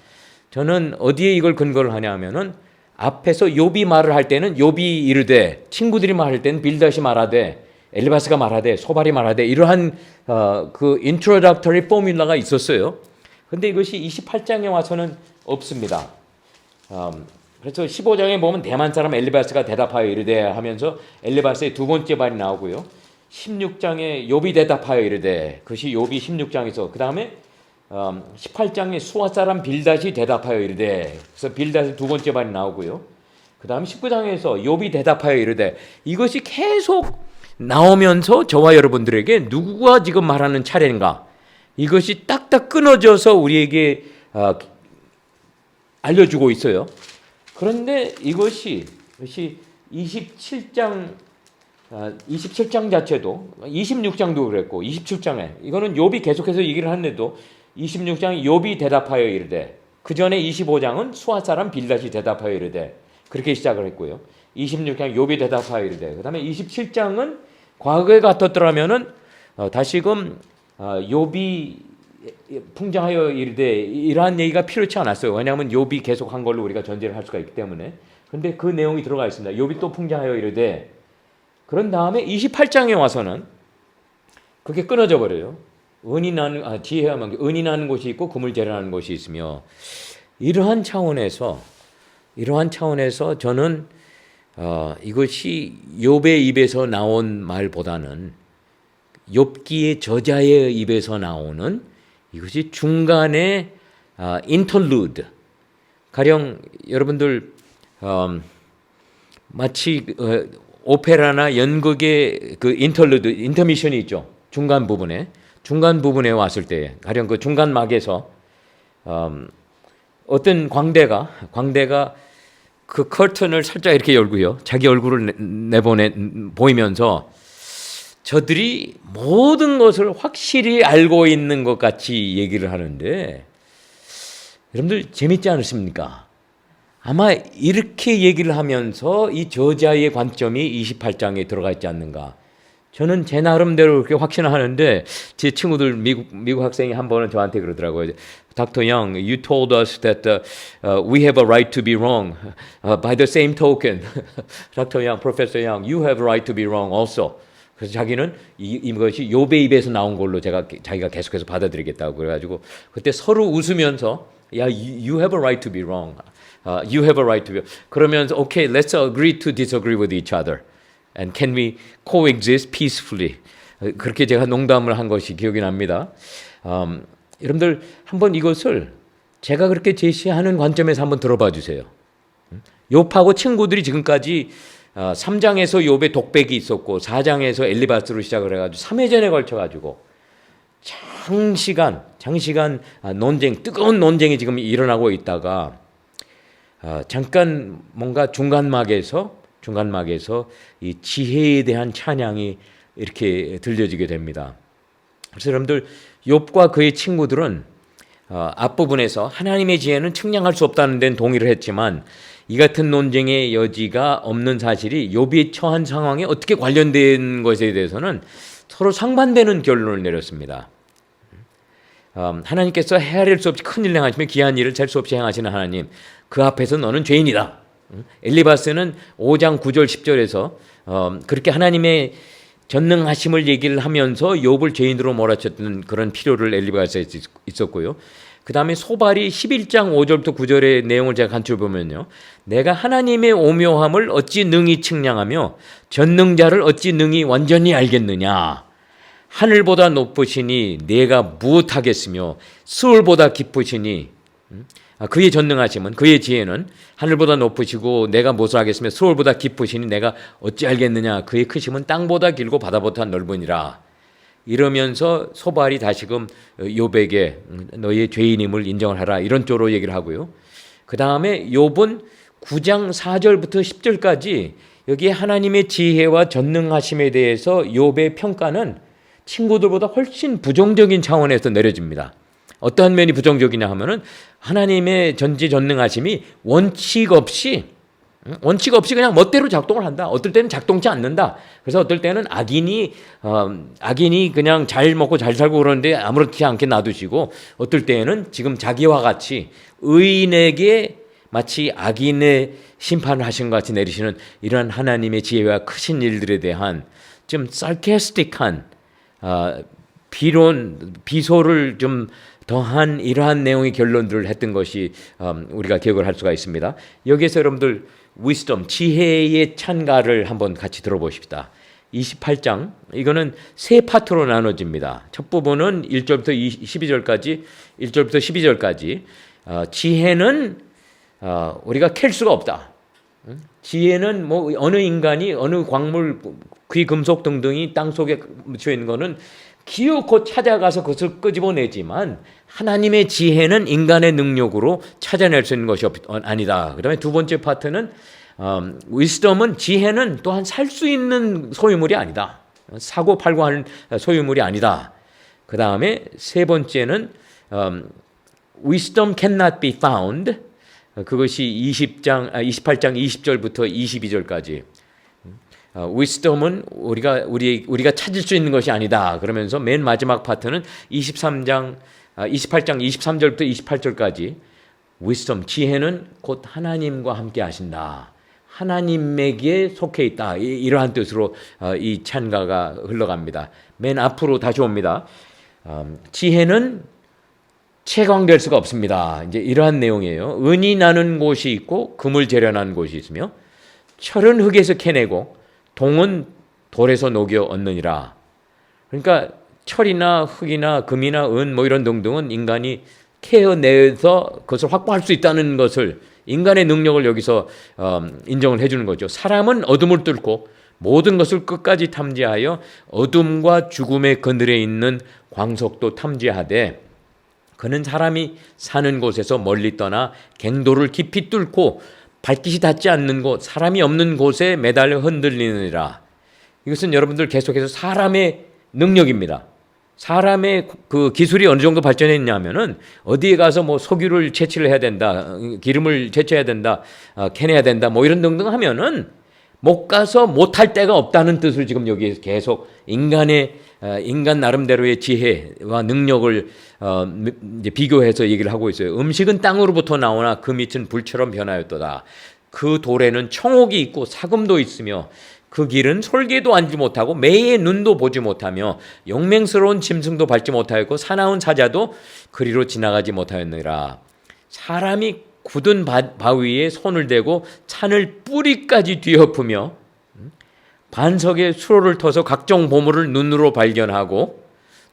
저는 어디에 이걸 근거를 하냐면은 앞에서 욥이 말을 할 때는 욥이 이르되 친구들이 말할 때는 빌닷이 말하되 엘리바스가 말하되 소발이 말하되 이러한 그 introductory 포뮬라가 있었어요. 근데 이것이 28장에 와서는 없습니다. 그래서 15장에 보면 대만 사람 엘리바스가 대답하여 이르되 하면서 엘리바스의 두 번째 말이 나오고요. 16장에 욥이 대답하여 이르되 그것이 욥이 16장에서 그 다음에 18장에 수아 사람 빌닷이 대답하여 이르되 그래서 빌닷의 두 번째 말이 나오고요. 그 다음 19장에서 욥이 대답하여 이르되 이것이 계속 나오면서 저와 여러분들에게 누구가 지금 말하는 차례인가 이것이 딱딱 끊어져서 우리에게 알려주고 있어요. 그런데 이것이 27장 자체도 26장도 그랬고 27장에 이거는 욥이 계속해서 얘기를 하는데도 26장 욥이 대답하여 이르되 그 전에 25장은 수아 사람 빌닷이 대답하여 이르되 그렇게 시작을 했고요. 26장 욥이 대답하여 이르되 그다음에 27장은 과거에 같았더라면은 다시금 욥이 풍자하여 이르되 이러한 얘기가 필요치 않았어요. 왜냐하면 욥이 계속 한 걸로 우리가 전제를 할 수가 있기 때문에. 그런데 그 내용이 들어가 있습니다. 욥이 또 풍자하여 이르되 그런 다음에 28장에 와서는 그게 끊어져 버려요. 지혜하면 은이 나는 곳이 있고 금을 재련하는 곳이 있으며 이러한 차원에서 저는 이것이 욥의 입에서 나온 말보다는 욥기의 저자의 입에서 나오는 이것이 중간에 인터루드 가령 여러분들 마치 오페라나 연극의 그 인터미션이 있죠. 중간 부분에 왔을 때 가령 그 중간 막에서 어떤 광대가 그 커튼을 살짝 이렇게 열고요. 자기 얼굴을 보이면서 저들이 모든 것을 확실히 알고 있는 것 같이 얘기를 하는데 여러분들 재밌지 않으십니까? 아마 이렇게 얘기를 하면서 이 저자의 관점이 28장에 들어가 있지 않는가. 저는 제 나름대로 그렇게 확신하는데 제 친구들 미국 학생이 한 번은 저한테 그러더라고요. Dr. Young, you told us that we have a right to be wrong. By the same token, Dr. Young, Professor Young, you have a right to be wrong also. 그래서 자기는 이것이 욥의 입에서 나온 걸로 자기가 계속해서 받아들이겠다고 그래가지고 그때 서로 웃으면서 야, you have a right to be wrong. You have a right to be. 그러면서 okay, let's agree to disagree with each other. And can we coexist peacefully? 그렇게 제가 농담을 한 것이 기억이 납니다. 여러분들 한번 이것을 제가 그렇게 제시하는 관점에서 한번 들어봐 주세요. 욥하고 친구들이 지금까지 3장에서 욥의 독백이 있었고 4장에서 엘리바스로 시작을 해가지고 3회전에 걸쳐가지고 장시간 논쟁, 뜨거운 논쟁이 지금 일어나고 있다가 잠깐 뭔가 중간막에서 이 지혜에 대한 찬양이 이렇게 들려지게 됩니다. 그래서 여러분들 욥과 그의 친구들은 앞부분에서 하나님의 지혜는 측량할 수 없다는 데는 동의를 했지만 이 같은 논쟁의 여지가 없는 사실이 욥이 처한 상황에 어떻게 관련된 것에 대해서는 서로 상반되는 결론을 내렸습니다. 하나님께서 헤아릴 수 없이 큰일 행하시며 기한 일을 잴 수 없이 행하시는 하나님, 그 앞에서 너는 죄인이다. 엘리바스는 5장 9절 10절에서 그렇게 하나님의 전능하심을 얘기를 하면서 욥을 죄인으로 몰아쳤던 그런 필요를 엘리바스에 있었고요. 그 다음에 소발이 11장 5절부터 9절의 내용을 제가 간추려 보면요. 내가 하나님의 오묘함을 어찌 능히 측량하며 전능자를 어찌 능히 완전히 알겠느냐. 하늘보다 높으시니 내가 무엇하겠으며 수월보다 깊으시니 그의 전능하심은 그의 지혜는 하늘보다 높으시고 내가 무엇을 하겠으며 수월보다 깊으시니 내가 어찌 알겠느냐. 그의 크심은 땅보다 길고 바다보다 넓으니라. 이러면서 소발이 다시금 욥에게 너의 죄인임을 인정을 하라 이런 쪽으로 얘기를 하고요. 그 다음에 욥은 9장 4절부터 10절까지 여기에 하나님의 지혜와 전능하심에 대해서 욥의 평가는 친구들보다 훨씬 부정적인 차원에서 내려집니다. 어떠한 면이 부정적이냐 하면은 하나님의 전지전능하심이 원칙 없이 그냥 멋대로 작동을 한다. 어떨 때는 작동치 않는다. 그래서 어떨 때는 악인이 그냥 잘 먹고 잘 살고 그러는데 아무렇지 않게 놔두시고 어떨 때는 지금 자기와 같이 의인에게 마치 악인의 심판을 하신 것 같이 내리시는 이러한 하나님의 지혜와 크신 일들에 대한 좀 sarcastic한 비소를 좀 더한 이러한 내용의 결론들을 했던 것이 우리가 기억을 할 수가 있습니다. 여기에서 여러분들 wisdom, 지혜의 찬가를 한번 같이 들어보십시다. 28장, 이거는 세 파트로 나눠집니다. 첫 부분은 1절부터 12절까지 지혜는 우리가 캘 수가 없다. 지혜는 뭐 어느 인간이 어느 광물, 귀, 금속 등등이 땅 속에 묻혀 있는 거는 기어코 찾아가서 그것을 끄집어내지만 하나님의 지혜는 인간의 능력으로 찾아낼 수 있는 것이 아니다. 그 다음에 두 번째 파트는 wisdom은 지혜는 또한 살 수 있는 소유물이 아니다. 사고 팔고 하는 소유물이 아니다. 그 다음에 세 번째는 wisdom cannot be found. 그것이 28장 20절부터 22절까지. wisdom은 우리가 찾을 수 있는 것이 아니다. 그러면서 맨 마지막 파트는 28장 23절부터 28절까지 wisdom, 지혜는 곧 하나님과 함께 하신다. 하나님에게 속해 있다. 이러한 뜻으로 이 찬가가 흘러갑니다. 맨 앞으로 다시 옵니다. 지혜는 채광될 수가 없습니다. 이제 이러한 내용이에요. 은이 나는 곳이 있고 금을 재련하는 곳이 있으며 철은 흙에서 캐내고 동은 돌에서 녹여 얻느니라. 그러니까 철이나 흙이나 금이나 은 뭐 이런 등등은 인간이 캐어내서 그것을 확보할 수 있다는 것을 인간의 능력을 여기서 인정을 해주는 거죠. 사람은 어둠을 뚫고 모든 것을 끝까지 탐지하여 어둠과 죽음의 그늘에 있는 광석도 탐지하되 그는 사람이 사는 곳에서 멀리 떠나 갱도를 깊이 뚫고 발깃이 닿지 않는 곳, 사람이 없는 곳에 매달려 흔들리느니라. 이것은 여러분들 계속해서 사람의 능력입니다. 사람의 그 기술이 어느 정도 발전했냐면은 어디에 가서 뭐 석유를 채취를 해야 된다, 기름을 채취해야 된다, 캐내야 된다, 뭐 이런 등등 하면은 못 가서 못할 데가 없다는 뜻을 지금 여기 계속 인간 나름대로의 지혜와 능력을 이제 비교해서 얘기를 하고 있어요. 음식은 땅으로부터 나오나 그 밑은 불처럼 변하였도다. 그 돌에는 청옥이 있고 사금도 있으며 그 길은 솔개도 앉지 못하고 매의 눈도 보지 못하며 용맹스러운 짐승도 밟지 못하였고 사나운 사자도 그리로 지나가지 못하였느니라. 사람이 굳은 바위에 손을 대고 찬을 뿌리까지 뒤엎으며 반석에 수로를 터서 각종 보물을 눈으로 발견하고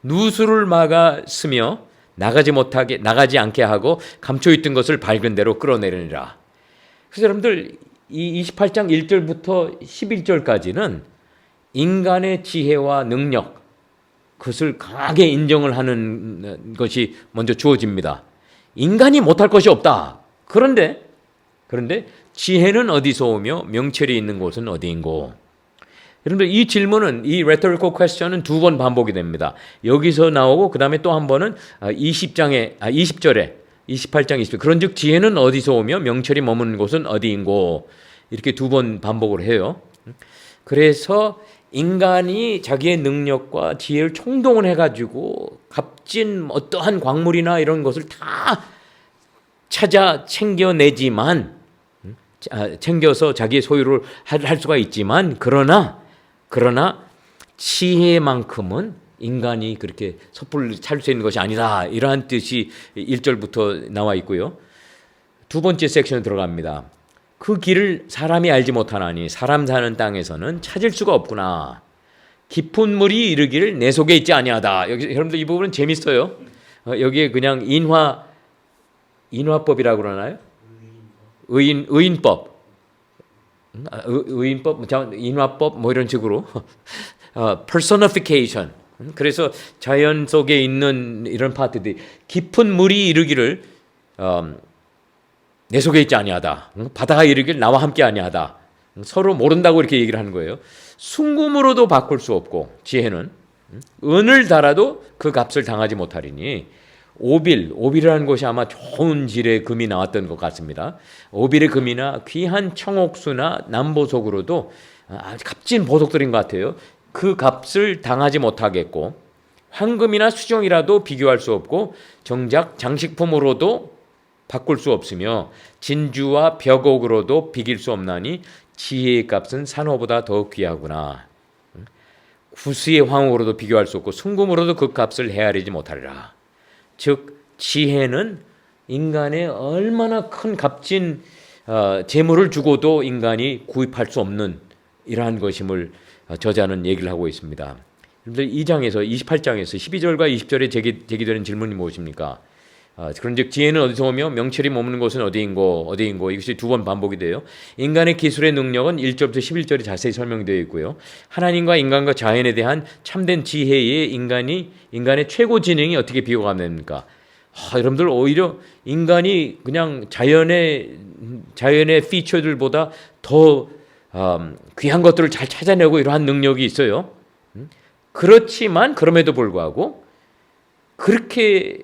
누수를 막아 쓰며 나가지 않게 하고 감춰있던 것을 밝은 대로 끌어내리니라. 그래서 여러분들 이 28장 1절부터 11절까지는 인간의 지혜와 능력, 그것을 강하게 인정을 하는 것이 먼저 주어집니다. 인간이 못할 것이 없다. 그런데 지혜는 어디서 오며 명철이 있는 곳은 어디인고? 여러분들 이 질문은, 이 rhetorical question은 두 번 반복이 됩니다. 여기서 나오고 그 다음에 또 한 번은 20절에 28장 20절. 그런즉 지혜는 어디서 오며 명철이 머무는 곳은 어디인고? 이렇게 두 번 반복을 해요. 그래서 인간이 자기의 능력과 지혜를 총동원 해가지고 값진 어떠한 광물이나 이런 것을 다 찾아 챙겨내지만, 챙겨서 자기의 소유를 할 수가 있지만, 그러나 지혜만큼은 인간이 그렇게 섣불리 찾을 수 있는 것이 아니다. 이러한 뜻이 1절부터 나와 있고요. 두 번째 섹션에 들어갑니다. 그 길을 사람이 알지 못하나니 사람 사는 땅에서는 찾을 수가 없구나. 깊은 물이 이르기를 내 속에 있지 아니하다. 여러분들 이 부분은 재밌어요. 여기에 그냥 인화법이라고 그러나요? 의인법, 인화법 뭐 이런 식으로 personification. 그래서 자연 속에 있는 이런 파트들이 깊은 물이 이르기를 내 속에 있지 아니하다. 바다가 이르기를 나와 함께 아니하다. 서로 모른다고 이렇게 얘기를 하는 거예요. 순금으로도 바꿀 수 없고 지혜는 은을 달아도 그 값을 당하지 못하리니 오빌이라는 것이 아마 좋은 질의 금이 나왔던 것 같습니다. 오빌의 금이나 귀한 청옥수나 남보석으로도 아주 값진 보석들인 것 같아요. 그 값을 당하지 못하겠고 황금이나 수정이라도 비교할 수 없고 정작 장식품으로도 바꿀 수 없으며 진주와 벽옥으로도 비길 수 없나니 지혜의 값은 산호보다 더 귀하구나. 구스의 황옥으로도 비교할 수 없고 순금으로도 그 값을 헤아리지 못하리라. 즉 지혜는 인간의 얼마나 큰 값진 재물을 주고도 인간이 구입할 수 없는 이러한 것임을 저자는 얘기를 하고 있습니다. 여러분들 2장에서 28장에서 12절과 20절에 제기되는 질문이 무엇입니까? 그런즉 지혜는 어디서 오며 명철이 머무는 곳은 어디인고 이것이 두 번 반복이 돼요. 인간의 기술의 능력은 1절부터 11절이 자세히 설명되어 있고요. 하나님과 인간과 자연에 대한 참된 지혜에 인간의 최고 지능이 어떻게 비교가 됩니까? 여러분들 오히려 인간이 그냥 자연의 피처들보다 더 귀한 것들을 잘 찾아내고 이러한 능력이 있어요. 그렇지만 그럼에도 불구하고 그렇게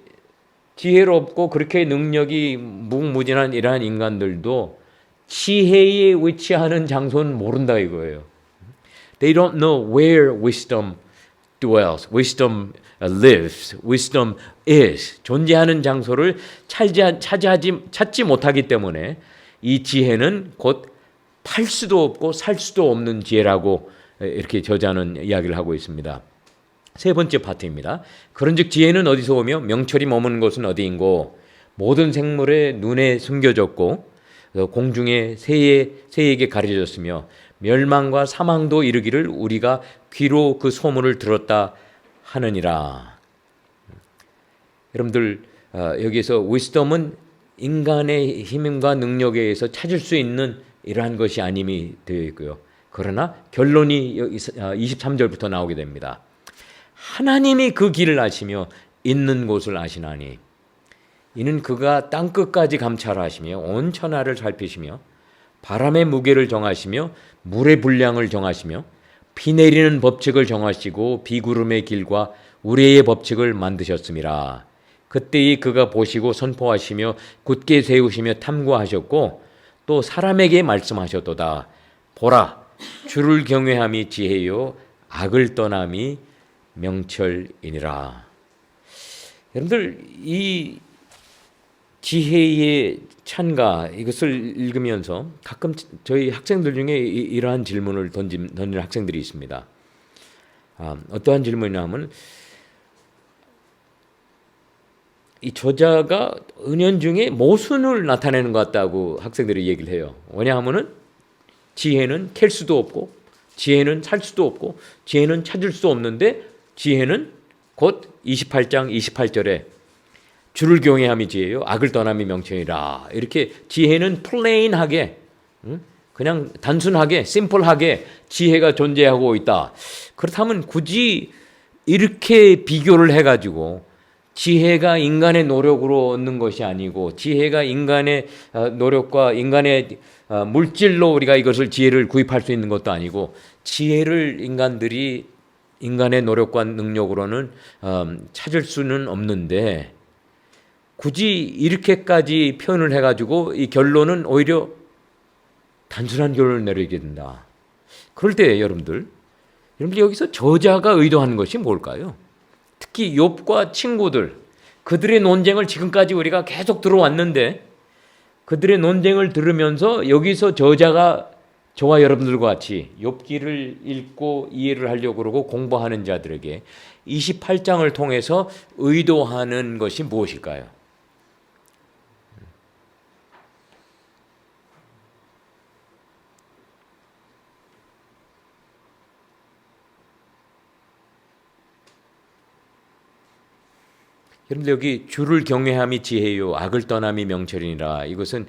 지혜롭고 그렇게 능력이 무궁무진한 이러한 인간들도 지혜에 위치하는 장소는 모른다 이거예요. They don't know where wisdom dwells, wisdom lives, wisdom is. 존재하는 장소를 찾지 못하기 때문에 이 지혜는 곧 팔 수도 없고 살 수도 없는 지혜라고 이렇게 저자는 이야기를 하고 있습니다. 세 번째 파트입니다. 그런즉 지혜는 어디서 오며 명철이 머무는 곳은 어디인고 모든 생물의 눈에 숨겨졌고 공중의 새에게 가려졌으며 멸망과 사망도 이르기를 우리가 귀로 그 소문을 들었다 하느니라. 여러분들 여기서 위스덤은 인간의 힘과 능력에 의해서 찾을 수 있는 이러한 것이 아님이 되어 있고요. 그러나 결론이 23절부터 나오게 됩니다. 하나님이 그 길을 아시며 있는 곳을 아시나니 이는 그가 땅끝까지 감찰하시며 온 천하를 살피시며 바람의 무게를 정하시며 물의 분량을 정하시며 비 내리는 법칙을 정하시고 비구름의 길과 우레의 법칙을 만드셨음이라. 그때에 그가 보시고 선포하시며 굳게 세우시며 탐구하셨고 또 사람에게 말씀하셨도다. 보라, 주를 경외함이 지혜요 악을 떠남이 명철이니라. 여러분들 이 지혜의 찬가 이것을 읽으면서 가끔 저희 학생들 중에 이러한 질문을 던지는 학생들이 있습니다. 어떠한 질문이냐면 이 저자가 은연중에 모순을 나타내는 것 같다고 학생들이 얘기를 해요. 왜냐하면은 지혜는 캘 수도 없고 지혜는 살 수도 없고 지혜는 찾을 수 없는데 지혜는 곧 28장 28절에 주를 경외함이 지혜요 악을 떠남이 명철이라. 이렇게 지혜는 플레인하게 그냥 단순하게 심플하게 지혜가 존재하고 있다. 그렇다면 굳이 이렇게 비교를 해가지고 지혜가 인간의 노력으로 얻는 것이 아니고 지혜가 인간의 노력과 인간의 물질로 우리가 이것을 지혜를 구입할 수 있는 것도 아니고 지혜를 인간들이 인간의 노력과 능력으로는 찾을 수는 없는데 굳이 이렇게까지 표현을 해가지고 이 결론은 오히려 단순한 결론을 내리게 된다. 그럴 때 여러분들 여기서 저자가 의도하는 것이 뭘까요? 특히 욥과 친구들 그들의 논쟁을 지금까지 우리가 계속 들어왔는데 그들의 논쟁을 들으면서 여기서 저자가 저와 여러분들과 같이 욥기를 읽고 이해를 하려고 그러고 공부하는 자들에게 28장을 통해서 의도하는 것이 무엇일까요? 여러분들 여기 주를 경외함이 지혜요 악을 떠남이 명철이니라. 이것은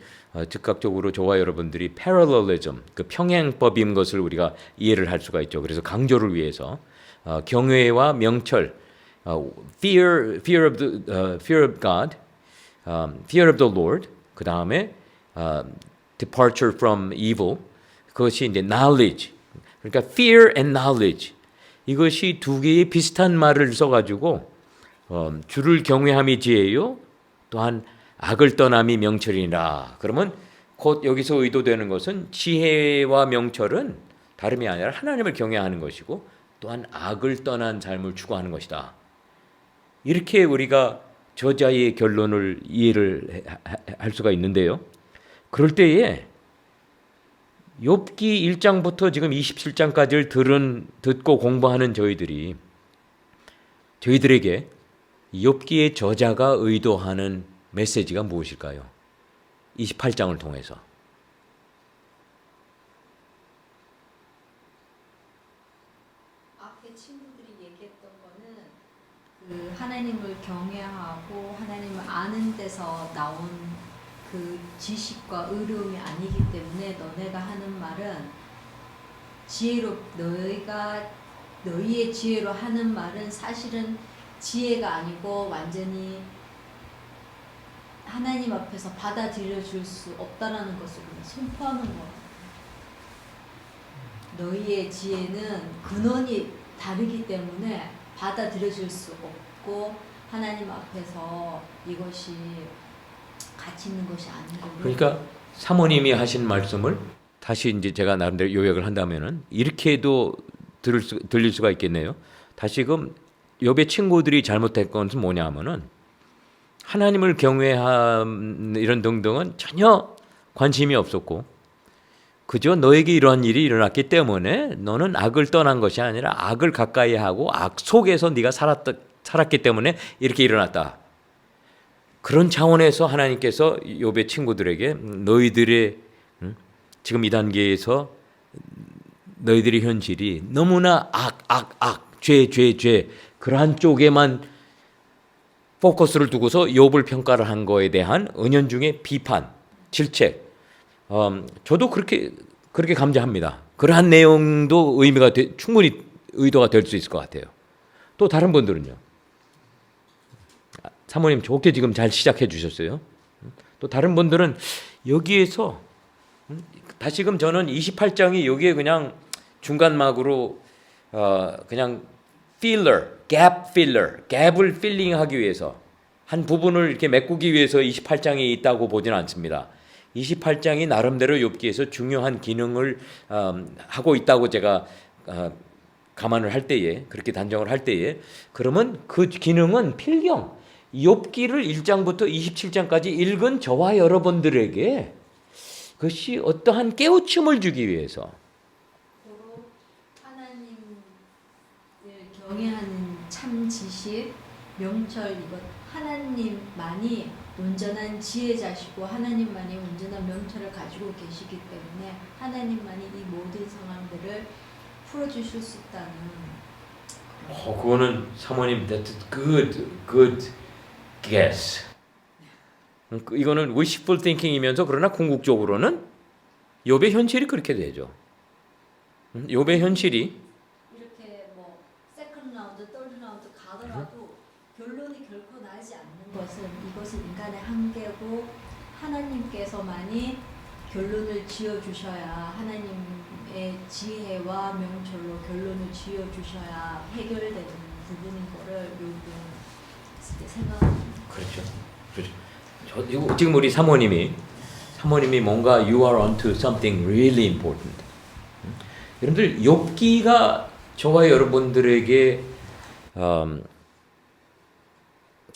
즉각적으로 저와 여러분들이 parallelism, 그 평행법인 것을 우리가 이해를 할 수가 있죠. 그래서 강조를 위해서 경외와 명철, fear of God, fear of the Lord, 그 다음에 departure from evil, 그것이 이제 knowledge. 그러니까 fear and knowledge 이것이 두 개의 비슷한 말을 써가지고 주를 경외함이 지혜요 또한 악을 떠남이 명철이니라. 그러면 곧 여기서 의도되는 것은 지혜와 명철은 다름이 아니라 하나님을 경외하는 것이고 또한 악을 떠난 삶을 추구하는 것이다. 이렇게 우리가 저자의 결론을 이해를 할 수가 있는데요. 그럴 때에 욥기 1장부터 지금 27장까지를 듣고 공부하는 저희들에게 욥기의 저자가 의도하는 메시지가 무엇일까요? 28장을 통해서. 앞에 친구들이 얘기했던 거는 그 하나님을 경외하고 하나님을 아는 데서 나온 그 지식과 의로움이 아니기 때문에 너네가 하는 말은 너희의 지혜로 하는 말은 사실은 지혜가 아니고 완전히 하나님 앞에서 받아들여 줄 수 없다라는 것을 그냥 선포하는 거예요. 너희의 지혜는 근원이 다르기 때문에 받아들여 줄 수 없고 하나님 앞에서 이것이 가치 있는 것이 아니고. 그러니까 사모님이 하신 말씀을 다시 이제 제가 나름대로 요약을 한다면은 이렇게도 들릴 수가 있겠네요. 다시금 욥의 친구들이 잘못된 것은 뭐냐면은 하나님을 경외함 이런 등등은 전혀 관심이 없었고 그저 너에게 이러한 일이 일어났기 때문에 너는 악을 떠난 것이 아니라 악을 가까이 하고 악 속에서 네가 살았기 때문에 이렇게 일어났다. 그런 차원에서 하나님께서 욥의 친구들에게 너희들의 지금 이 단계에서 너희들의 현실이 너무나 죄 그러한 쪽에만 포커스를 두고서 욥을 평가를 한 거에 대한 은연중의 비판, 질책. 저도 그렇게 감지합니다. 그러한 내용도 충분히 의도가 될 수 있을 것 같아요. 또 다른 분들은요. 사모님 좋게 지금 잘 시작해 주셨어요. 또 다른 분들은 여기에서 다시금 저는 28장이 여기에 그냥 중간막으로 그냥 갭을 필링하기 위해서 한 부분을 이렇게 메꾸기 위해서 28장이 있다고 보지는 않습니다. 28장이 나름대로 욥기에서 중요한 기능을 하고 있다고 제가 감안을 할 때에 그렇게 단정을 할 때에 그러면 그 기능은 필경 욥기를 1장부터 27장까지 읽은 저와 여러분들에게 그것이 어떠한 깨우침을 주기 위해서 고로 하나님을 경외하는 참 지식, 명철 이것 하나님만이 온전한 지혜자시고 하나님만이 온전한 명철을 가지고 계시기 때문에 하나님만이 이 모든 상황들을 풀어주실 수 있다는. 그거는 사모님 that's good guess. 이거는 wishful thinking이면서 그러나 궁극적으로는 욥의 현실이 그렇게 되죠. 욥의 현실이 이렇게 뭐 세컨드 라운드, third 라운드 가더라도 결론이 결코 나지 않는 것은 이것은 인간의 한계고 하나님께서만이 결론을 지어주셔야 하나님의 지혜와 명철로 결론을 지어주셔야 해결되는 부분인 거를 욥은 생각합니다. 그렇죠. 지금 우리 사모님이 뭔가 you are onto something really important. 여러분들 욥기가 저와 여러분들에게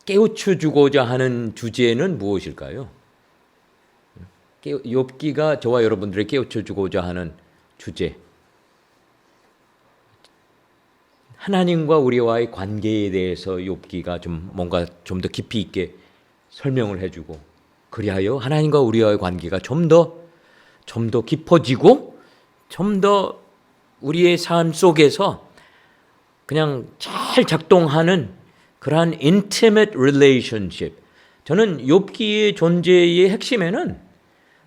깨우쳐 주고자 하는 주제는 무엇일까요? 욥기가 저와 여러분들에게 깨우쳐 주고자 하는 주제. 하나님과 우리와의 관계에 대해서 욥기가 뭔가 좀 더 깊이 있게 설명을 해주고 그리하여 하나님과 우리와의 관계가 좀 더 깊어지고 좀 더 우리의 삶 속에서 그냥 잘 작동하는 그러한 intimate relationship. 저는 욥기의 존재의 핵심에는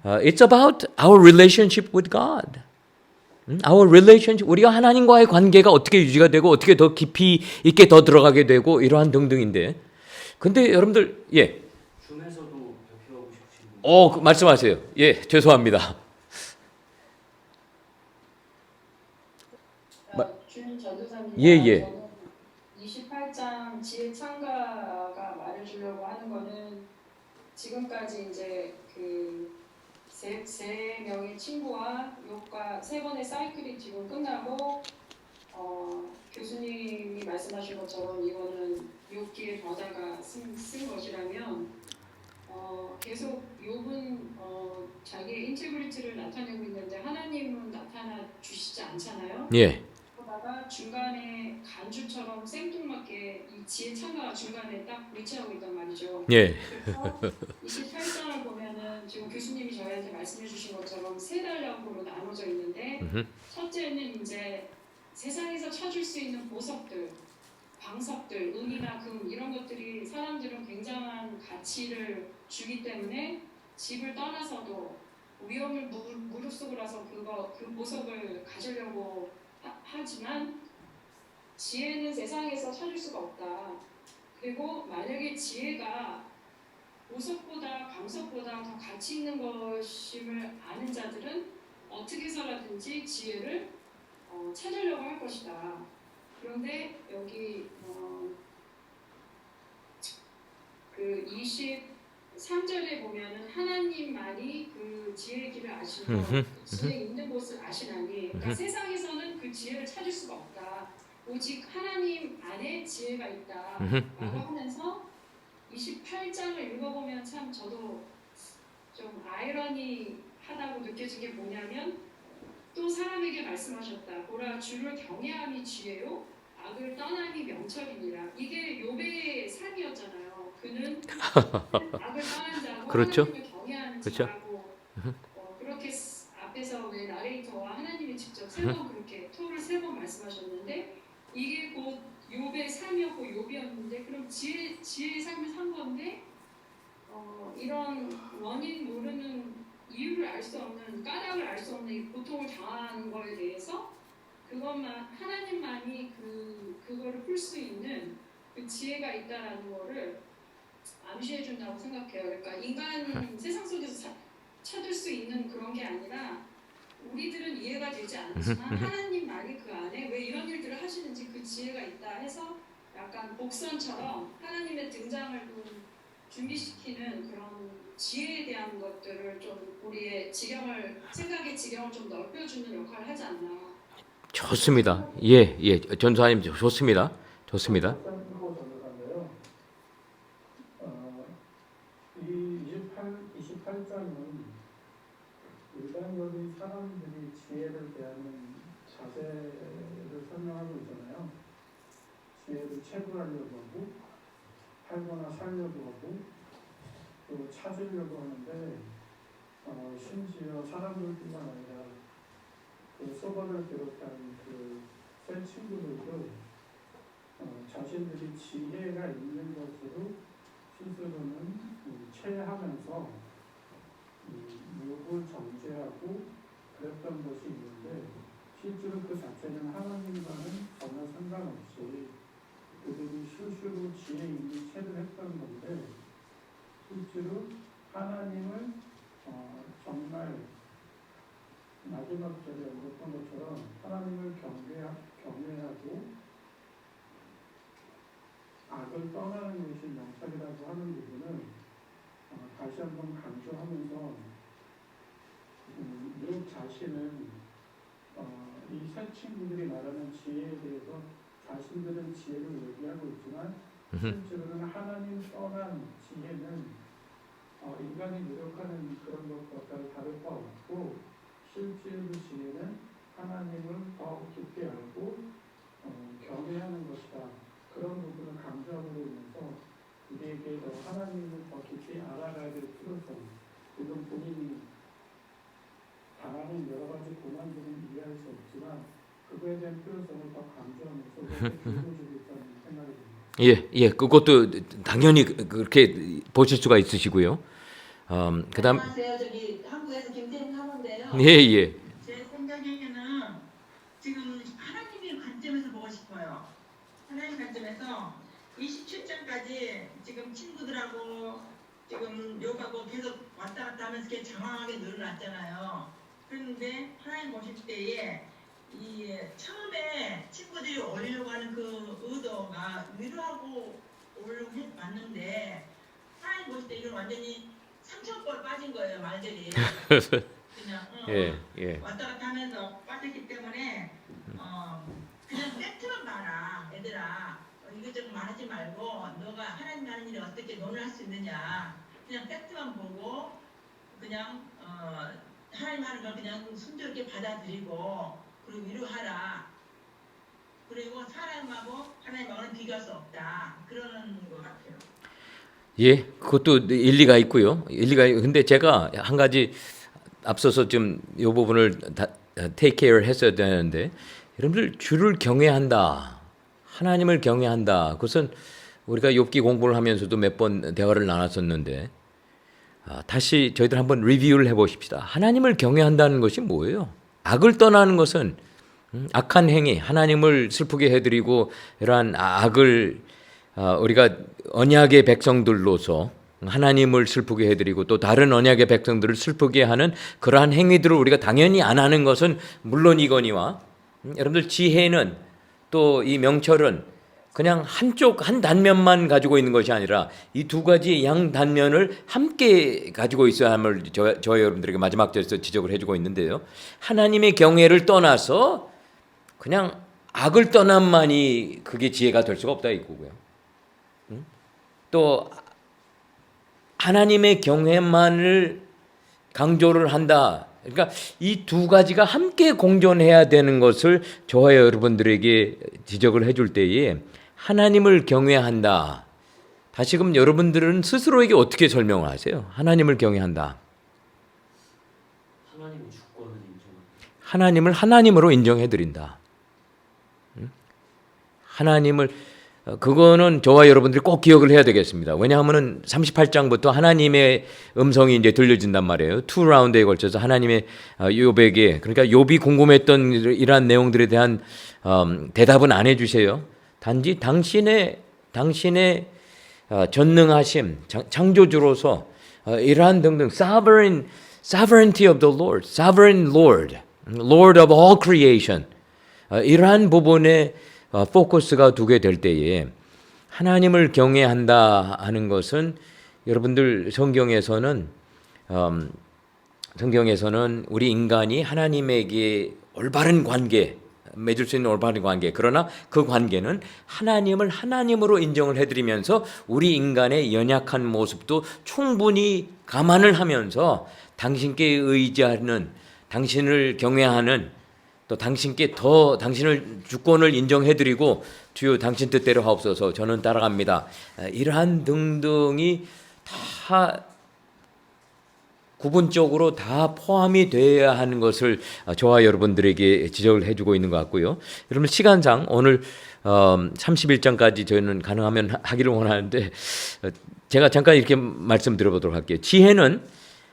it's about our relationship with God. Our relationship, 우리가 하나님과의 관계가 어떻게 유지가 되고 어떻게 더 깊이 있게 더 들어가게 되고 이러한 등등인데 근데 여러분들 줌에서도 발표하고 싶으신 분 말씀하세요. 죄송합니다. 준 전도사님, 예. 저는 28장 지혜 창가가 말해주려고 하는 거는 지금까지 이제 그 세 명의 친구와 욥과 세 번의 사이클이 지금 끝나고 교수님이 말씀하신 것처럼 이거는 욥기에 더다가 쓴 것이라면 계속 욥은 자기의 인테그리티를 나타내고 있는데 하나님은 나타나 주시지 않잖아요. 그러다가 중간에 간주처럼 생뚱맞게 이 지혜 창가가 중간에 딱 위치하고 있단 말이죠. 그래서 28장을 보면은 지금 교수님이 저희한테 말씀해 주신 것처럼 세 단락으로 나눠져 있는데 첫째는 이제 세상에서 찾을 수 있는 보석들, 방석들, 은이나 금 이런 것들이 사람들은 굉장한 가치를 주기 때문에 집을 떠나서도 위험을 무릅쓰고 나서 그 보석을 가지려고 하지만 지혜는 세상에서 찾을 수가 없다. 그리고 만약에 지혜가 보석보다 방석보다 더 가치 있는 것임을 아는 자들은 어떻게 해서라든지 지혜를 찾으려고 할 것이다. 그런데 여기 그 23절에 보면은 하나님만이 그 지혜의 길을 아시고 지혜 있는 곳을 아시나니, 그러니까 세상에서는 그 지혜를 찾을 수가 없다. 오직 하나님 안에 지혜가 있다. 라고 하면서 28장을 읽어보면 참 저도 좀 아이러니하다고 느껴진 게 뭐냐면, 또 사람에게 말씀하셨다. 보라, 주를 경외함이 지혜요 악을 떠남이 명철이니라. 이게 욥의 삶이었잖아요. 그는 악을 떠난 자고 그렇죠. 하나님을 경외하는 그렇죠. 자라고 그렇게 앞에서 왜 나레이터와 하나님이 직접 세 번 그렇게 토를 세 번 말씀하셨는데, 이게 곧 욥의 삶이었고 욥이었는데, 그럼 지혜의 삶을 산 건데 이런 원인 모르는 이유를 알 수 없는, 까닭을 알 수 없는 이 고통을 당하는 거에 대해서 그것만 하나님만이 그거를 풀 수 있는 그 지혜가 있다라는 거를 암시해 준다고 생각해요. 그러니까 인간 세상 속에서 찾을 수 있는 그런 게 아니라, 우리들은 이해가 되지 않지만 하나님만이 그 안에 왜 이런 일들을 하시는지 그 지혜가 있다 해서 약간 복선처럼 하나님의 등장을 좀 준비시키는 그런 지혜에 대한 것들을 좀 우리의 생각의 지경을 좀 넓혀주는 역할을 하지 않나. 좋습니다. 예, 예, 전사님 좋습니다. 좋습니다. 이 28장은 일반적인 사람들이 지혜를 대하는 자세를 설명하고 있잖아요. 지혜를 채굴하려고 하고, 팔거나 살려고 하고, 또 찾으려고 하는데, 심지어 사람들뿐만 아니라 그 소바를 비롯한 그 새 친구들도 자신들이 지혜가 있는 것으로 스스로는 체하면서 욕을 정죄하고 그랬던 것이 있는데, 실제로 그 자체는 하나님과는 전혀 상관없이 그들이 스스로 지혜 있는 체를 했던 건데, 실제로 하나님을 정말 마지막 절에 언급한 것처럼 하나님을 경외하고 악을 떠나는 것이 명철이라고 하는 부분은 다시 한번 강조하면서 욥 자신은 이 새 친구들이 말하는 지혜에 대해서 자신들은 지혜를 얘기하고 있지만, 실제로는 하나님 떠난 지혜는 인간이 노력하는 그런 것과 다를 바 없고, 실제로 지혜는 하나님을 더 깊이 알고 경외하는 것이다. 그런 부분을 강조하고 있면서 우리에게 더 하나님을 더 깊이 알아가야 될 필요성, 물론 본인이 당하는 여러 가지 고난들은 이해할 수 없지만 그거에 대한 필요성을 더 강조하면서 그렇게 보여주고 있다는 생각이 듭니다. 예, 예, 그것도 당연히 그렇게 보실 수가 있으시고요. 그다음, 안녕하세요. 저기 한국에서 김태림 사모인데요. 예, 예, 제 생각에는 지금 하나님의 관점에서 보고 싶어요. 하나님 관점에서 27장까지 지금 친구들하고 지금 욕하고 계속 왔다 갔다 하면서 이렇게 장황하게 늘어났잖아요. 그런데 하나님 보실 때에 이 처음에 친구들이 오려고 하는 그 의도가 위로하고 오려고 왔는데, 하나님 보실 때 이건 완전히 상처골 빠진 거예요, 말들이. 그냥 예, 예. 왔다 갔다 하면서 빠졌기 때문에 그냥 팩트만 봐라, 얘들아. 이것저것 말하지 말고 너가 하나님 하는 일을 어떻게 논할 수 있느냐. 그냥 팩트만 보고 그냥 하나님 하는 걸 그냥 순조롭게 받아들이고 그리고 위로하라. 그리고 사람하고 하나님하고는 비교할 수 없다. 그러는 것 같아요. 예, 그것도 일리가 있고요. 근데 제가 한 가지 앞서서 좀 이 부분을 take care 했어야 되는데, 여러분들 주를 경외한다 하나님을 경외한다. 그것은 우리가 욥기 공부를 하면서도 몇 번 대화를 나눴었는데 다시 저희들 한번 리뷰를 해보십시다. 하나님을 경외한다는 것이 뭐예요? 악을 떠나는 것은 악한 행위, 하나님을 슬프게 해드리고 이러한 악을 우리가 언약의 백성들로서 하나님을 슬프게 해드리고 또 다른 언약의 백성들을 슬프게 하는 그러한 행위들을 우리가 당연히 안 하는 것은 물론이거니와 여러분들 지혜는 또 이 명철은 그냥 한 단면만 가지고 있는 것이 아니라 이 두 가지 양 단면을 함께 가지고 있어야 함을 저와 여러분들에게 마지막 절에서 지적을 해주고 있는데요. 하나님의 경외를 떠나서 그냥 악을 떠남만이 그게 지혜가 될 수가 없다 이거고요. 또 하나님의 경외만을 강조를 한다. 그러니까 이 두 가지가 함께 공존해야 되는 것을 저와 여러분들에게 지적을 해줄 때에 하나님을 경외한다. 다시금 여러분들은 스스로에게 어떻게 설명을 하세요? 하나님을 경외한다. 하나님의 주권을 인정한다. 하나님을 하나님으로 인정해드린다. 하나님을 그거는 저와 여러분들이 꼭 기억을 해야 되겠습니다. 왜냐하면은 38장부터 하나님의 음성이 이제 들려진단 말이에요. 2라운드에 걸쳐서 하나님의 욥에게 그러니까 욥이 궁금했던 이러한 내용들에 대한 대답은 안 해주세요. 단지 당신의 전능하심, 창조주로서 이러한 등등 sovereignty of the Lord, sovereign Lord, Lord of all creation 이러한 부분에 포커스가 두게 될 때에 하나님을 경외한다 하는 것은 여러분들 성경에서는 우리 인간이 하나님에게 올바른 관계 맺을 수 있는 올바른 관계 그러나 그 관계는 하나님을 하나님으로 인정을 해드리면서 우리 인간의 연약한 모습도 충분히 감안을 하면서 당신께 의지하는 당신을 경외하는 또 당신께 더 당신을 주권을 인정해드리고 주여 당신 뜻대로 하옵소서 저는 따라갑니다. 이러한 등등이 다 구분적으로 다 포함이 되어야 하는 것을 저와 여러분들에게 지적을 해주고 있는 것 같고요. 여러분 시간상 오늘 31장까지 저희는 가능하면 하기를 원하는데 제가 잠깐 이렇게 말씀드려보도록 할게요. 지혜는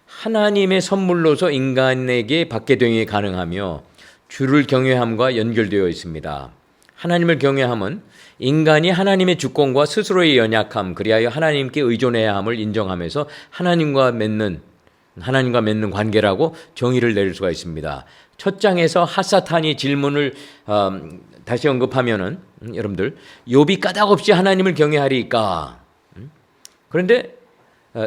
하나님의 선물로서 인간에게 받게 되기 가능하며 주를 경외함과 연결되어 있습니다. 하나님을 경외함은 인간이 하나님의 주권과 스스로의 연약함, 그리하여 하나님께 의존해야 함을 인정하면서 하나님과 맺는 관계라고 정의를 내릴 수가 있습니다. 첫 장에서 핫사탄이 질문을 다시 언급하면은 여러분들 욥이 까닭없이 하나님을 경외하리까? 그런데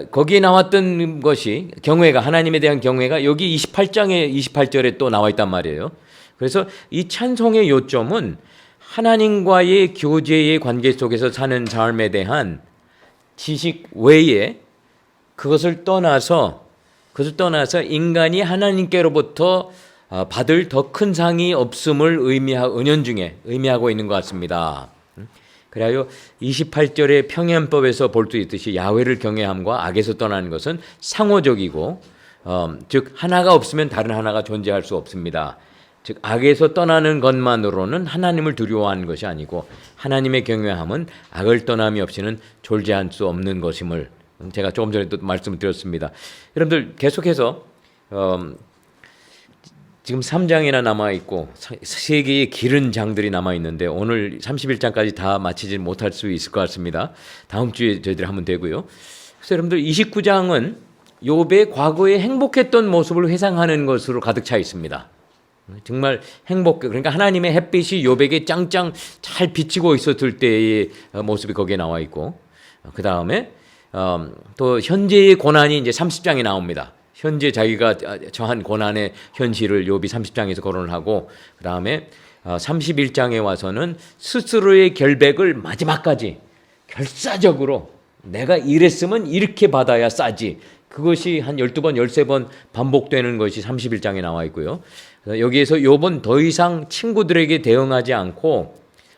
거기에 나왔던 것이 경외가 하나님에 대한 경외가 여기 28장의 28절에 또 나와 있단 말이에요. 그래서 이 찬송의 요점은 하나님과의 교제의 관계 속에서 사는 삶에 대한 지식 외에 그것을 떠나서 인간이 하나님께로부터 받을 더 큰 상이 없음을 은연중에 의미하고 있는 것 같습니다. 그래요 28절의 평행법에서 볼 수 있듯이 야훼를 경외함과 악에서 떠나는 것은 상호적이고 즉 하나가 없으면 다른 하나가 존재할 수 없습니다. 즉 악에서 떠나는 것만으로는 하나님을 두려워하는 것이 아니고 하나님의 경외함은 악을 떠남이 없이는 존재할 수 없는 것임을 제가 조금 전에도 말씀을 드렸습니다. 여러분들 계속해서 지금 3장이나 남아있고 3개의 길은 장들이 남아있는데 오늘 31장까지 다 마치지 못할 수 있을 것 같습니다. 다음 주에 저희들이 하면 되고요. 그래서 여러분들 29장은 욥의 과거에 행복했던 모습을 회상하는 것으로 가득 차 있습니다. 정말 그러니까 하나님의 햇빛이 욥에게 짱짱 잘 비치고 있었을 때의 모습이 거기에 나와 있고 그 다음에 또 현재의 고난이 이제 30장에 나옵니다. 현재 자기가 처한 고난의 현실을 욥이 30장에서 거론을 하고 그 다음에 31장에 와서는 스스로의 결백을 마지막까지 결사적으로 내가 이랬으면 이렇게 받아야 싸지 그것이 한 12번 13번 반복되는 것이 31장에 나와 있고요. 여기에서 욥은 더 이상 친구들에게 대응하지 않고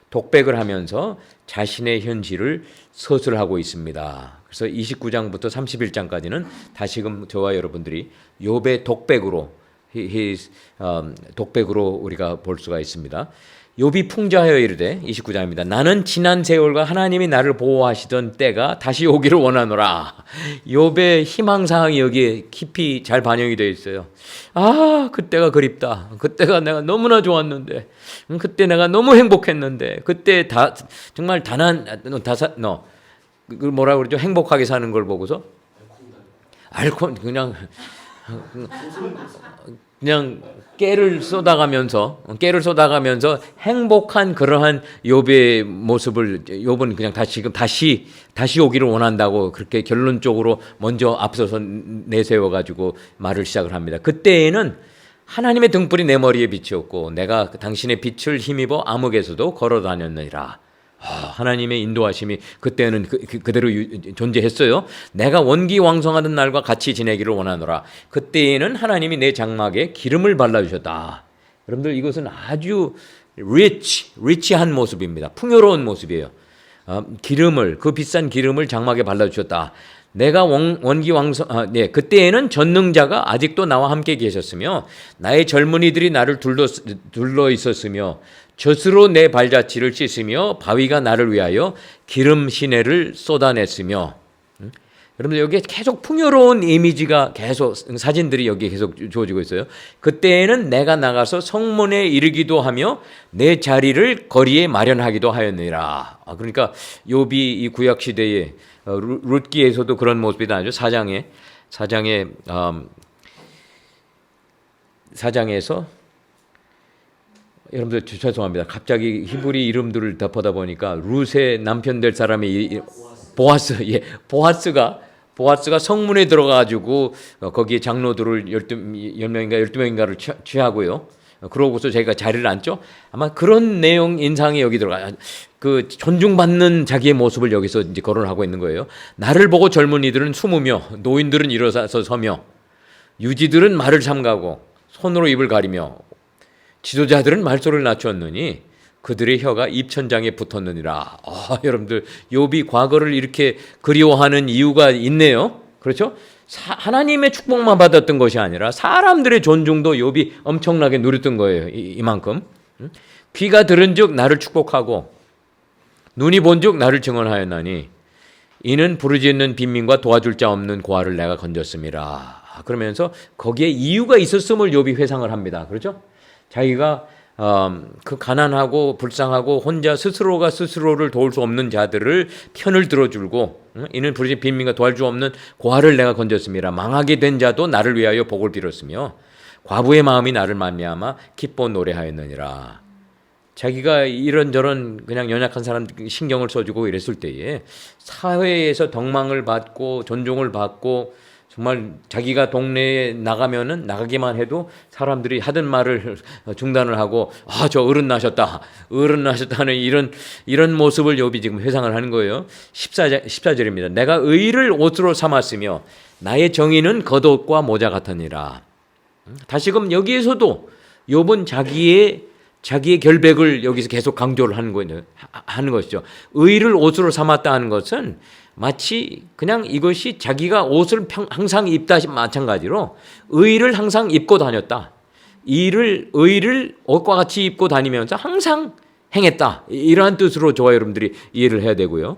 독백을 하면서 자신의 현실을 서술하고 있습니다. 그래서 29장부터 31장까지는 다시금 저와 여러분들이 욥의 독백으로 우리가 볼 수가 있습니다. 욥이 풍자하여 이르되 29장입니다. 나는 지난 세월과 하나님이 나를 보호하시던 때가 다시 오기를 원하노라. 욥의 희망사항이 여기에 깊이 잘 반영이 되어 있어요. 아, 그때가 그립다. 그때가 내가 너무나 좋았는데, 그때 내가 너무 행복했는데, 그때 정말 그 뭐라 그러죠? 행복하게 사는 걸 보고서 그냥 깨를 쏟아가면서 행복한 그러한 욥의 모습을 욥은 그냥 다시 오기를 원한다고 그렇게 결론적으로 먼저 앞서서 내세워 가지고 말을 시작을 합니다. 그때에는 하나님의 등불이 내 머리에 비치었고 내가 당신의 빛을 힘입어 암흑에서도 걸어 다녔느니라. 하나님의 인도하심이 그때는 그대로 존재했어요. 내가 원기왕성하던 날과 같이 지내기를 원하노라. 그때에는 하나님이 내 장막에 기름을 발라주셨다. 여러분들 이것은 아주 리치한 모습입니다. 풍요로운 모습이에요. 그 비싼 기름을 장막에 발라주셨다. 내가 그때에는 전능자가 아직도 나와 함께 계셨으며 나의 젊은이들이 나를 둘러 있었으며 젖으로 내 발자취를 씻으며 바위가 나를 위하여 기름 시내를 쏟아냈으며. 여러분들 여기에 계속 풍요로운 이미지가 계속 사진들이 여기에 계속 주어지고 있어요. 그때에는 내가 나가서 성문에 이르기도 하며 내 자리를 거리에 마련하기도 하였느니라. 그러니까 욥이 이 구약 시대에 룻기에서도 그런 모습이 나죠. 사장에서 여러분들 죄송합니다. 갑자기 히브리 이름들을 덮어다 보니까 룻의 남편 될 사람이 보아스가 성문에 들어가가지고 거기에 장로들을 12명인가를 취하고요. 그러고서 저희가 자리를 앉죠. 아마 그런 내용 인상이 여기 들어가요. 그 존중받는 자기의 모습을 여기서 이제 거론하고 있는 거예요. 나를 보고 젊은이들은 숨으며 노인들은 일어서서 서며 유지들은 말을 삼가고 손으로 입을 가리며 지도자들은 말소리를 낮추었느니 그들의 혀가 입천장에 붙었느니라. 여러분들 욥이 과거를 이렇게 그리워하는 이유가 있네요. 그렇죠? 하나님의 축복만 받았던 것이 아니라 사람들의 존중도 욥이 엄청나게 누렸던 거예요. 이만큼. 귀가 들은즉 나를 축복하고 눈이 본즉 나를 증언하였나니 이는 부르짖는 빈민과 도와줄 자 없는 고아를 내가 건졌음이라. 그러면서 거기에 이유가 있었음을 욥이 회상을 합니다. 그렇죠? 자기가 그 가난하고 불쌍하고 혼자 스스로가 스스로를 도울 수 없는 자들을 편을 들어주고 이는 부르짖는 빈민과 도와줄 수 없는 고아를 내가 건졌음이라. 망하게 된 자도 나를 위하여 복을 빌었으며 과부의 마음이 나를 말미암아 기뻐 노래하였느니라. 자기가 이런저런 그냥 연약한 사람 신경을 써주고 이랬을 때에 사회에서 덕망을 받고 존중을 받고 정말 자기가 동네에 나가면은 나가기만 해도 사람들이 하던 말을 중단을 하고 저 어른 나셨다는 이런 모습을 욥이 지금 회상을 하는 거예요. 14절입니다. 내가 의를 옷으로 삼았으며 나의 정의는 겉옷과 모자 같으니라. 다시금 여기에서도 욥은 자기의 결백을 여기서 계속 강조를 하는 것이죠. 의를 옷으로 삼았다 하는 것은 마치 그냥 이것이 자기가 옷을 항상 입다 마찬가지로 의를 항상 입고 다녔다. 의를 옷과 같이 입고 다니면서 항상 행했다. 이러한 뜻으로 저와 여러분들이 이해를 해야 되고요.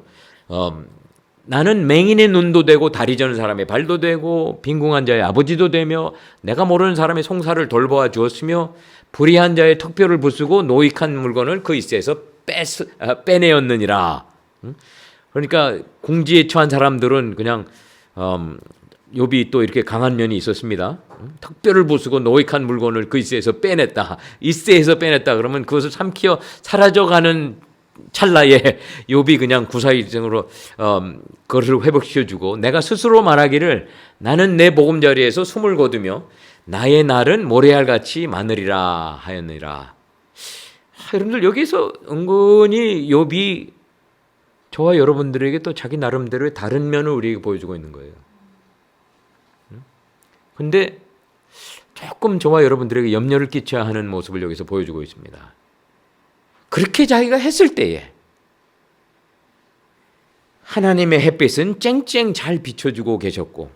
나는 맹인의 눈도 되고 다리 저는 사람의 발도 되고 빈궁한 자의 아버지도 되며 내가 모르는 사람의 송사를 돌보아 주었으며 불의한 자의 턱뼈를 부수고 노익한 물건을 그 이새에서 빼내었느니라. 그러니까 궁지에 처한 사람들은 그냥 욥이 또 이렇게 강한 면이 있었습니다. 턱뼈를 부수고 노익한 물건을 그 이새에서 빼냈다. 그러면 그것을 삼키어 사라져가는 찰나에 욥이 그냥 구사일생으로 그것을 회복시켜주고 내가 스스로 말하기를 나는 내 보금자리에서 숨을 거두며 나의 날은 모래알같이 많으리라 하였느니라. 여러분들 여기서 은근히 욥이 저와 여러분들에게 또 자기 나름대로의 다른 면을 우리에게 보여주고 있는 거예요. 근데 조금 저와 여러분들에게 염려를 끼쳐야 하는 모습을 여기서 보여주고 있습니다. 그렇게 자기가 했을 때에 하나님의 햇빛은 쨍쨍 잘 비춰주고 계셨고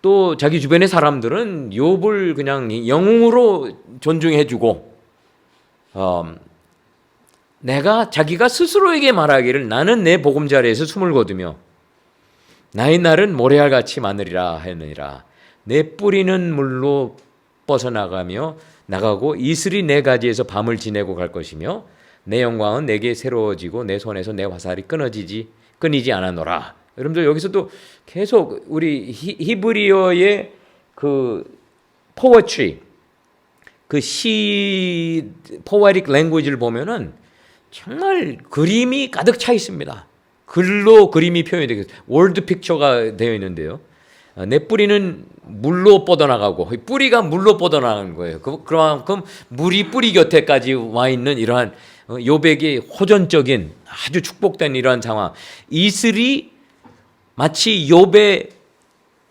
또 자기 주변의 사람들은 욥을 그냥 영웅으로 존중해주고 자기가 스스로에게 말하기를 나는 내 보금자리에서 숨을 거두며 나의 날은 모래알같이 많으리라 하느니라. 내 뿌리는 물로 나가고 이슬이 내 가지에서 밤을 지내고 갈 것이며 내 영광은 내게 새로워지고 내 손에서 내 화살이 끊이지 않았노라. 여러분들 여기서도 계속 우리 히브리어의 그 poetry, 그 시 poetic language를 보면은 정말 그림이 가득 차 있습니다. 글로 그림이 표현이 되겠어요. 월드 픽처가 되어 있는데요. 내 뿌리는 물로 뻗어나가고 뿌리가 물로 뻗어나가는 거예요. 그만큼 물이 뿌리 곁에까지 와 있는 이러한 욥에게 호전적인 아주 축복된 이러한 상황. 이슬이 마치 욥의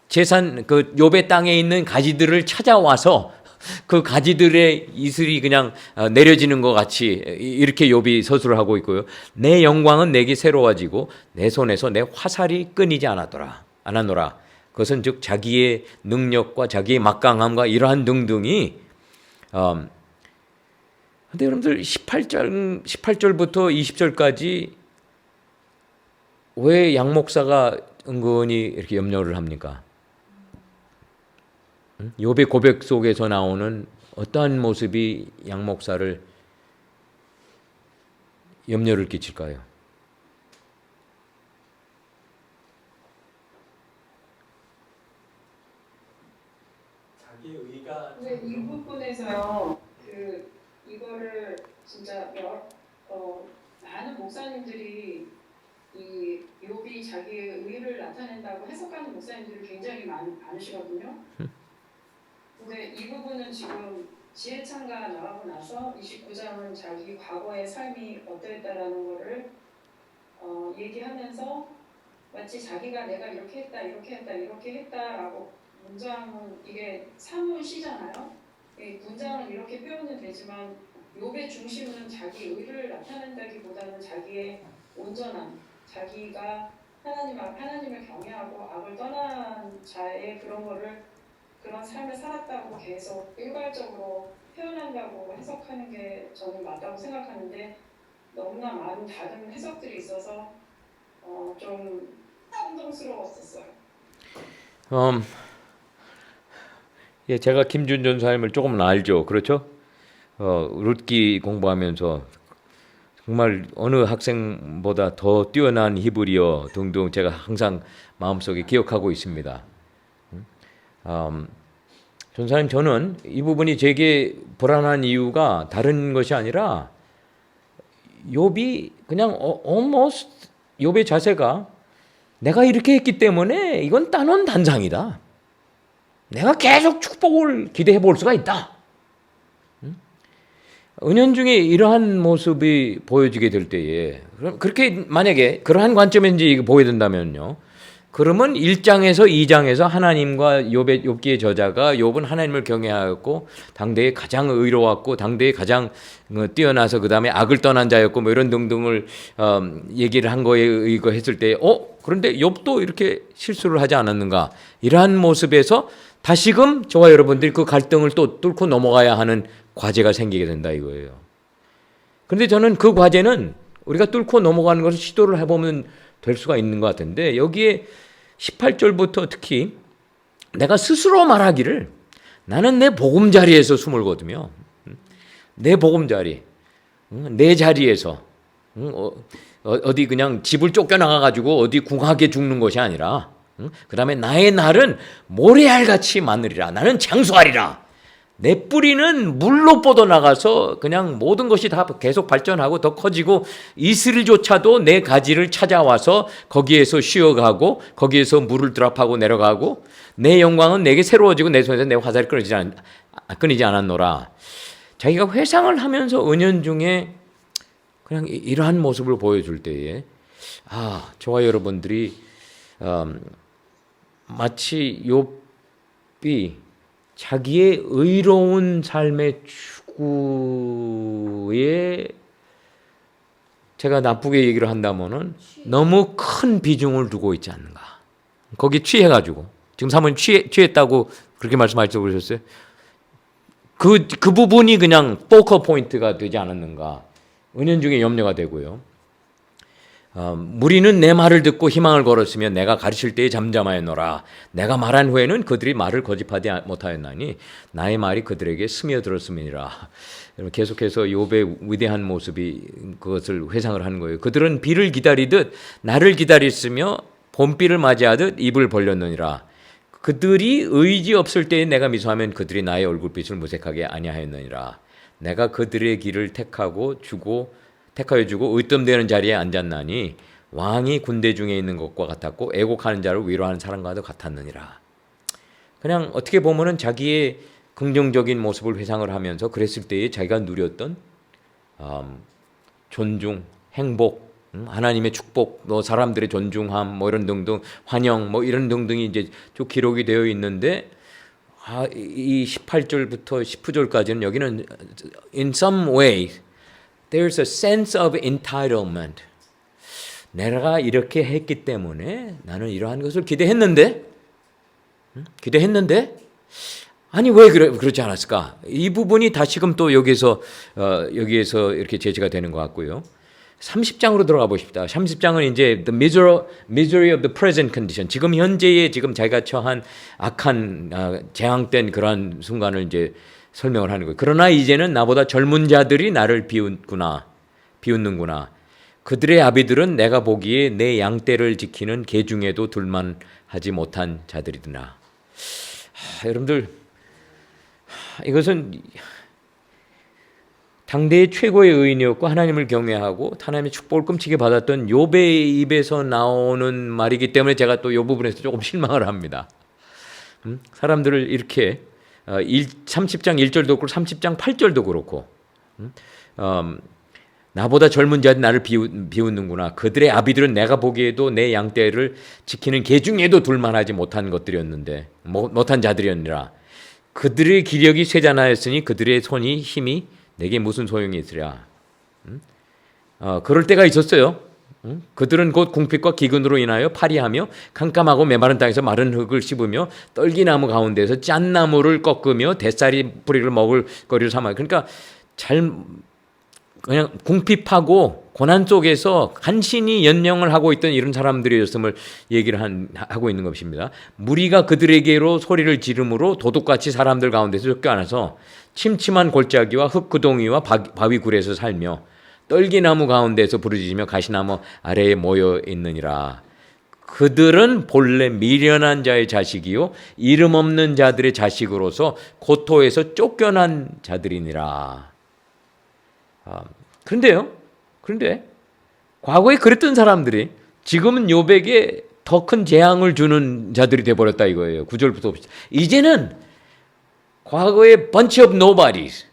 재산 그 욥의 땅에 있는 가지들을 찾아와서 그 가지들의 이슬이 그냥 내려지는 것 같이 이렇게 욥이 서술을 하고 있고요. 내 영광은 내게 새로워지고 내 손에서 내 화살이 끊이지 않았노라. 그것은 즉 자기의 능력과 자기의 막강함과 이러한 등등이 근데 여러분들 18절부터 20절까지 왜 양 목사가 은근히 이렇게 염려를 합니까? 욥의 고백 속에서 나오는 어떠한 모습이 양 목사를 염려를 끼칠까요? 자기의 의가 근데 이 부분에서요, 이거를 진짜 많은 목사님들이 이 욥이 자기의 의를 나타낸다고 해석하는 목사님들이 굉장히 많으시거든요. 근데 이 부분은 지금 지혜창가 나가고 나서 29장은 자기 과거의 삶이 어떠했다라는 거를 얘기하면서 마치 자기가 내가 이렇게 했다라고 문장은 이게 사문시잖아요. 이 문장은 이렇게 표현은 되지만 욥의 중심은 자기 의를 나타낸다기보다는 자기의 온전함, 자기가 하나님을 경외하고 악을 떠난 자의 그런 삶을 살았다고 계속 일괄적으로 표현한다고 해석하는 게 저는 맞다고 생각하는데 너무나 많은 다른 해석들이 있어서 좀 혼동스러웠었어요. 예, 제가 김준 전사님을 조금 알죠, 그렇죠? 룻기 공부하면서 정말 어느 학생보다 더 뛰어난 히브리어 등등 제가 항상 마음속에 기억하고 있습니다. 전사님, 저는 이 부분이 제게 불안한 이유가 다른 것이 아니라 욥이 그냥 almost 욥의 자세가 내가 이렇게 했기 때문에 이건 따놓은 단상이다. 내가 계속 축복을 기대해 볼 수가 있다. 은연중에 이러한 모습이 보여지게 될 때에 그렇게 만약에 그러한 관점인지 이거 보여야 된다면요. 그러면 1장에서 2장에서 하나님과 욥기의 저자가 욥은 하나님을 경외하였고 당대에 가장 의로웠고 당대에 가장 뛰어나서 그 다음에 악을 떠난 자였고 뭐 이런 등등을 얘기를 한 거에 의거했을 때 그런데 욥도 이렇게 실수를 하지 않았는가, 이러한 모습에서 다시금 저와 여러분들이 그 갈등을 또 뚫고 넘어가야 하는 과제가 생기게 된다 이거예요. 그런데 저는 그 과제는 우리가 뚫고 넘어가는 것을 시도를 해보면 될 수가 있는 것 같은데, 여기에 18절부터 특히 내가 스스로 말하기를 나는 내 보금자리에서 숨을 거두며, 내 보금자리, 내 자리에서 어디 그냥 집을 쫓겨나가가지고 어디 궁하게 죽는 것이 아니라 그 다음에 나의 날은 모래알같이 많으리라. 나는 장수하리라. 내 뿌리는 물로 뻗어나가서 그냥 모든 것이 다 계속 발전하고 더 커지고 이슬조차도 내 가지를 찾아와서 거기에서 쉬어가고 거기에서 물을 드랍하고 내려가고 내 영광은 내게 새로워지고 내 손에서 내 화살이 끊이지 않았노라. 자기가 회상을 하면서 은연중에 그냥 이러한 모습을 보여줄 때에 저와 여러분들이 마치 욥이 자기의 의로운 삶의 추구에 제가 나쁘게 얘기를 한다면은 너무 큰 비중을 두고 있지 않는가. 거기 취해가지고 지금 사모님 취했다고 그렇게 말씀하시고 그러셨어요. 그 부분이 그냥 포커 포인트가 되지 않았는가. 은연중에 염려가 되고요. 무리는 내 말을 듣고 희망을 걸었으며 내가 가르칠 때에 잠잠하였노라. 내가 말한 후에는 그들이 말을 거짓하지 못하였나니 나의 말이 그들에게 스며들었음이니라. 계속해서 욥의 위대한 모습이 그것을 회상을 하는 거예요. 그들은 비를 기다리듯 나를 기다렸으며 봄비를 맞이하듯 입을 벌렸느니라. 그들이 의지 없을 때에 내가 미소하면 그들이 나의 얼굴빛을 무색하게 아니하였느니라. 내가 그들의 길을 택하여 주고 으뜸되는 자리에 앉았나니 왕이 군대 중에 있는 것과 같았고 애곡하는 자를 위로하는 사람과도 같았느니라. 그냥 어떻게 보면은 자기의 긍정적인 모습을 회상을 하면서 그랬을 때에 자기가 누렸던 존중, 행복, 하나님의 축복, 사람들의 존중함, 이런 등등 환영, 이런 등등이 이제 쭉 기록이 되어 있는데 이 18절부터 19절까지는 여기는 in some way there's a sense of entitlement. 내가 이렇게 했기 때문에 나는 이러한 것을 기대했는데 아니 왜 그렇지 않았을까? 이 부분이 다시금 또 여기에서 이렇게 제시가 되는 것 같고요. 30장으로 들어가 보십시다. 30장은 이제 the misery of the present condition. 지금 현재의 지금 자기가 처한 악한 재앙된 그러한 순간을 이제 설명을 하는 거예요. 그러나 이제는 나보다 젊은 자들이 나를 비웃는구나. 그들의 아비들은 내가 보기에 내 양떼를 지키는 개 중에도 둘만하지 못한 자들이더라. 여러분들 이것은 당대의 최고의 의인이었고 하나님을 경외하고 하나님의 축복을 끔찍이 받았던 욥의 입에서 나오는 말이기 때문에 제가 또 이 부분에서 조금 실망을 합니다. 사람들을 이렇게 30장 1절도 그렇고 30장 8절도 그렇고 나보다 젊은 자들이 나를 비웃는구나. 그들의 아비들은 내가 보기에도 내 양떼를 지키는 개 중에도 둘만하지 못한 것들이었는데 못한 자들이었느라. 그들의 기력이 쇠잔하였으니 그들의 손이 힘이 내게 무슨 소용이 있으랴. 그럴 때가 있었어요. 그들은 곧 궁핍과 기근으로 인하여 파리하며 캄캄하고 메마른 땅에서 마른 흙을 씹으며 떨기나무 가운데서 짠나무를 꺾으며 대쌀이 뿌리를 먹을 거리를 삼아요. 그러니까 그냥 궁핍하고 고난 속에서 간신히 연명을 하고 있던 이런 사람들이었음을 얘기를 하고 있는 것입니다. 무리가 그들에게로 소리를 지르므로 도둑같이 사람들 가운데서 쫓겨나서 침침한 골짜기와 흙구덩이와 바위굴에서 살며 떨기나무 가운데서 부르짖으며 가시나무 아래에 모여 있느니라. 그들은 본래 미련한 자의 자식이요 이름 없는 자들의 자식으로서 고토에서 쫓겨난 자들이니라. 그런데 과거에 그랬던 사람들이 지금은 욥에게 더 큰 재앙을 주는 자들이 돼버렸다 이거예요. 9절부터 봅시다. 이제는 과거의 bunch of nobodies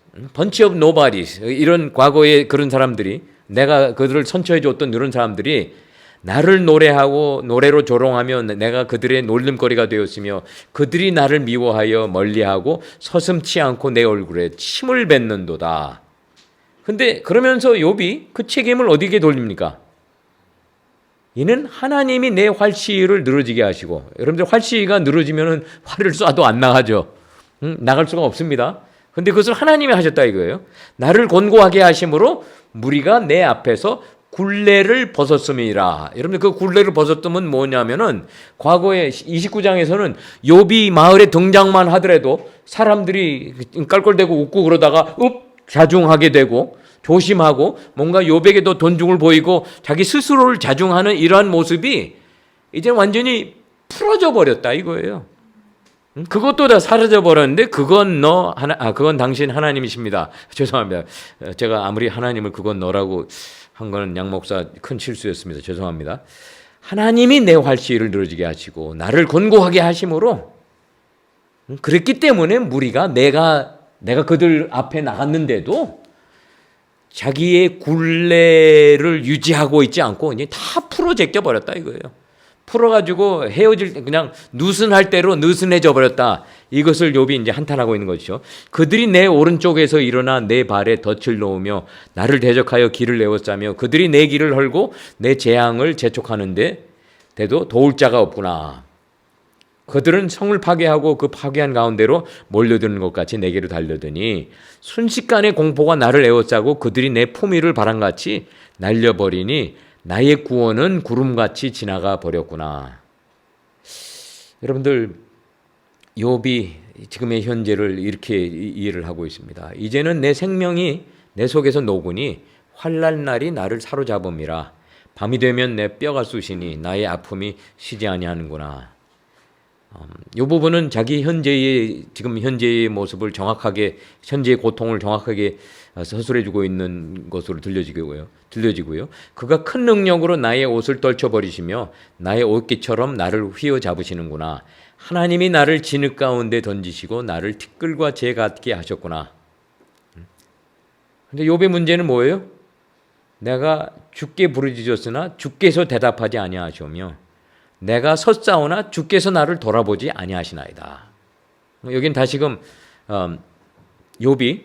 이런 과거의 그런 사람들이 내가 그들을 선처해 줬던 이런 사람들이 나를 노래로 조롱하며 내가 그들의 놀림거리가 되었으며 그들이 나를 미워하여 멀리하고 서슴치 않고 내 얼굴에 침을 뱉는도다. 근데 그러면서 욥이 그 책임을 어디게 돌립니까? 이는 하나님이 내 활시위를 늘어지게 하시고, 여러분들 활시위가 늘어지면 활을 쏴도 안 나가죠. 나갈 수가 없습니다. 근데 그것을 하나님이 하셨다 이거예요. 나를 곤고하게 하심으로 무리가 내 앞에서 굴레를 벗었음이라. 여러분들 그 굴레를 벗었음은 뭐냐면은 과거에 29장에서는 욥이 마을에 등장만 하더라도 사람들이 깔깔대고 웃고 그러다가 자중하게 되고 조심하고 뭔가 욥에게도 존중을 보이고 자기 스스로를 자중하는 이러한 모습이 이제 완전히 풀어져 버렸다 이거예요. 그것도 다 사라져 버렸는데 그건 당신 하나님이십니다. 죄송합니다. 제가 아무리 하나님을 그건 너라고 한 거는 양 목사 큰 실수였습니다. 죄송합니다. 하나님이 내 활시위를 늘어지게 하시고 나를 곤고하게 하심으로 그랬기 때문에 무리가 내가 그들 앞에 나갔는데도 자기의 굴레를 유지하고 있지 않고 이제 다 풀어 제껴 버렸다 이거예요. 풀어가지고 헤어질 때 그냥 느슨할 대로 느슨해져 버렸다. 이것을 욥이 이제 한탄하고 있는 것이죠. 그들이 내 오른쪽에서 일어나 내 발에 덫을 놓으며 나를 대적하여 길을 내었자며 그들이 내 길을 헐고 내 재앙을 재촉하는데 대도 도울 자가 없구나. 그들은 성을 파괴하고 그 파괴한 가운데로 몰려드는 것 같이 내게로 달려드니 순식간에 공포가 나를 에워싸고 그들이 내 품위를 바람같이 날려버리니 나의 구원은 구름같이 지나가 버렸구나. 여러분들, 욥이 지금의 현재를 이렇게 이해를 하고 있습니다. 이제는 내 생명이 내 속에서 녹으니 환난 날이 나를 사로잡음이라. 밤이 되면 내 뼈가 쑤시니 나의 아픔이 쉬지 아니하는구나. 이 부분은 자기 지금 현재의 모습을 정확하게, 현재의 고통을 정확하게 서술해주고 있는 것으로 들려지고요. 그가 큰 능력으로 나의 옷을 떨쳐버리시며 나의 옷깃처럼 나를 휘어잡으시는구나. 하나님이 나를 진흙 가운데 던지시고 나를 티끌과 재 같게 하셨구나. 근데 욥의 문제는 뭐예요? 내가 주께 부르짖었으나 주께서 대답하지 아니하시오며 내가 섰사오나 주께서 나를 돌아보지 아니하시나이다. 여긴 다시금 욥이,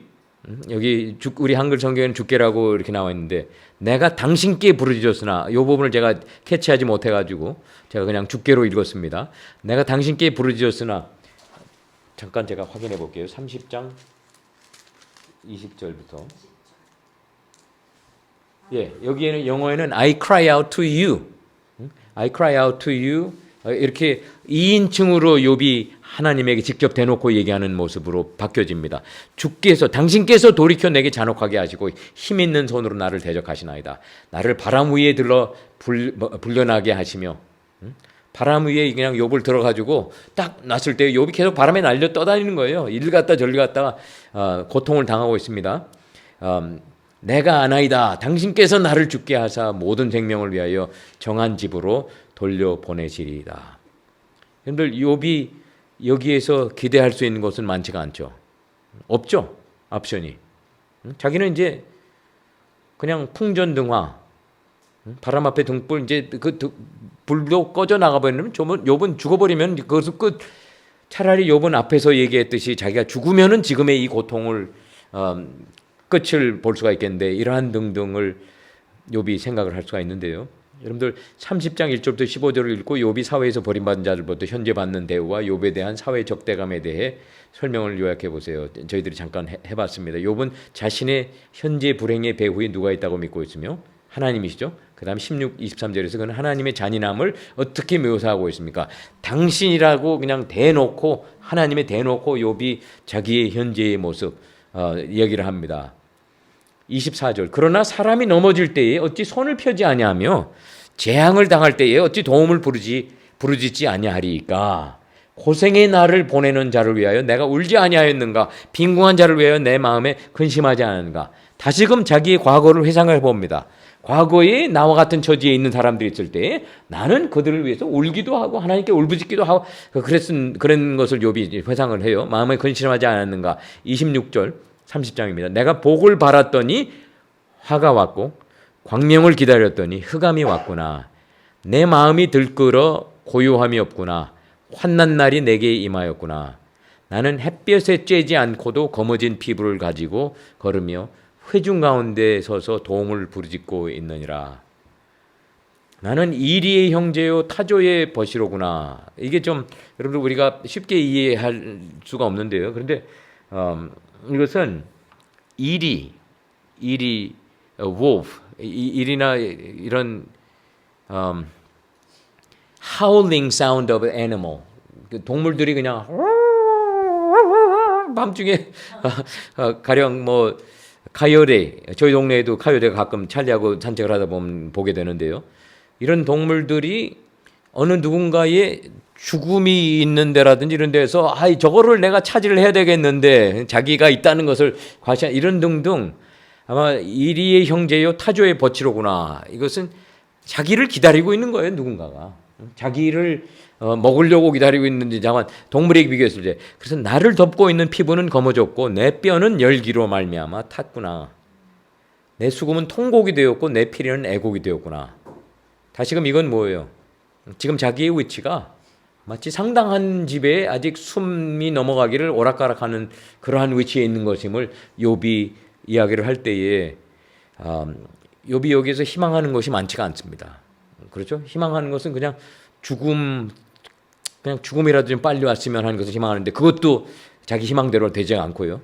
여기 우리 한글 성경에는 주께라고 이렇게 나와 있는데, 내가 당신께 부르짖었으나, 이 부분을 제가 캐치하지 못해가지고 제가 그냥 주께로 읽었습니다. 내가 당신께 부르짖었으나, 잠깐 제가 확인해 볼게요. 30장 20절부터. 여기에는 영어에는 I cry out to you. I cry out to you. 이렇게 2인칭으로 욥이 하나님에게 직접 대놓고 얘기하는 모습으로 바뀌어집니다. 주께서, 당신께서 돌이켜 내게 잔혹하게 하시고 힘 있는 손으로 나를 대적하시나이다. 나를 바람 위에 들러 불려나게 하시며, 바람 위에 그냥 욥을 들어가지고 딱 놨을 때 욥이 계속 바람에 날려 떠다니는 거예요. 이리 갔다 저리 갔다가 고통을 당하고 있습니다. 내가 아나이다. 당신께서 나를 죽게 하사 모든 생명을 위하여 정한 집으로 돌려보내시리이다. 여러분들, 욥이 여기에서 기대할 수 있는 것은 많지가 않죠. 없죠. 옵션이. 자기는 이제 그냥 풍전등화, 바람 앞에 등불, 이제 그 불도 꺼져 나가버리면 욥은 죽어버리면 그것은 끝. 차라리 욥은 앞에서 얘기했듯이 자기가 죽으면은 지금의 이 고통을 끝을 볼 수가 있겠는데, 이러한 등등을 욥이 생각을 할 수가 있는데요. 여러분들 30장 1절부터 15절을 읽고 욥이 사회에서 버림받은 자들부터 현재 받는 대우와 욥에 대한 사회 적대감에 대해 설명을 요약해 보세요. 저희들이 잠깐 해봤습니다. 욥은 자신의 현재 불행의 배후에 누가 있다고 믿고 있으며 하나님이시죠. 그 다음 16, 23절에서 그는 하나님의 잔인함을 어떻게 묘사하고 있습니까? 당신이라고 그냥 대놓고, 하나님의 대놓고 욥이 자기의 현재의 모습 이야기를 합니다. 24절, 그러나 사람이 넘어질 때에 어찌 손을 펴지 아니하며 재앙을 당할 때에 어찌 도움을 부르짖지 아니하리이까. 고생의 날을 보내는 자를 위하여 내가 울지 아니하였는가. 빈궁한 자를 위하여 내 마음에 근심하지 않았는가. 다시금 자기의 과거를 회상해 봅니다. 과거에 나와 같은 처지에 있는 사람들이 있을 때 나는 그들을 위해서 울기도 하고 하나님께 울부짖기도 하고 그런 것을 욥이 회상을 해요. 마음에 근심하지 않았는가. 26절 30장입니다. 내가 복을 바랐더니 화가 왔고 광명을 기다렸더니 흑암이 왔구나. 내 마음이 들끓어 고요함이 없구나. 환난 날이 내게 임하였구나. 나는 햇볕에 쬐지 않고도 검어진 피부를 가지고 걸으며 회중 가운데 서서 도움을 부르짖고 있느니라. 나는 이리의 형제요 타조의 벗이로구나. 이게 좀 여러분들 우리가 쉽게 이해할 수가 없는데요. 그런데 이것은 이리 wolf, 이리나 이런 howling sound of animal, 동물들이 그냥 밤중에 가령 뭐 카요데, 저희 동네에도 카요데가 가끔 찰리하고 산책을 하다 보면 보게 되는데요. 이런 동물들이 어느 누군가의 죽음이 있는 데라든지 이런 데서 저거를 내가 차지를 해야 되겠는데 자기가 있다는 것을 과시한 이런 등등, 아마 이리의 형제요 타조의 벗이로구나. 이것은 자기를 기다리고 있는 거예요. 누군가가 자기를 먹으려고 기다리고 있는지, 잠깐 동물에게 비교했을 때, 그래서 나를 덮고 있는 피부는 검어졌고 내 뼈는 열기로 말미암아 탔구나. 내 수금은 통곡이 되었고 내 피리는 애곡이 되었구나. 다시금 이건 뭐예요? 지금 자기의 위치가 마치 상당한 집에 아직 숨이 넘어가기를 오락가락하는 그러한 위치에 있는 것임을 욥이 이야기를 할 때에 욥이 여기에서 희망하는 것이 많지가 않습니다. 그렇죠? 희망하는 것은 그냥 죽음, 그냥 죽음이라도 좀 빨리 왔으면 하는 것을 희망하는데 그것도 자기 희망대로 되지 않고요.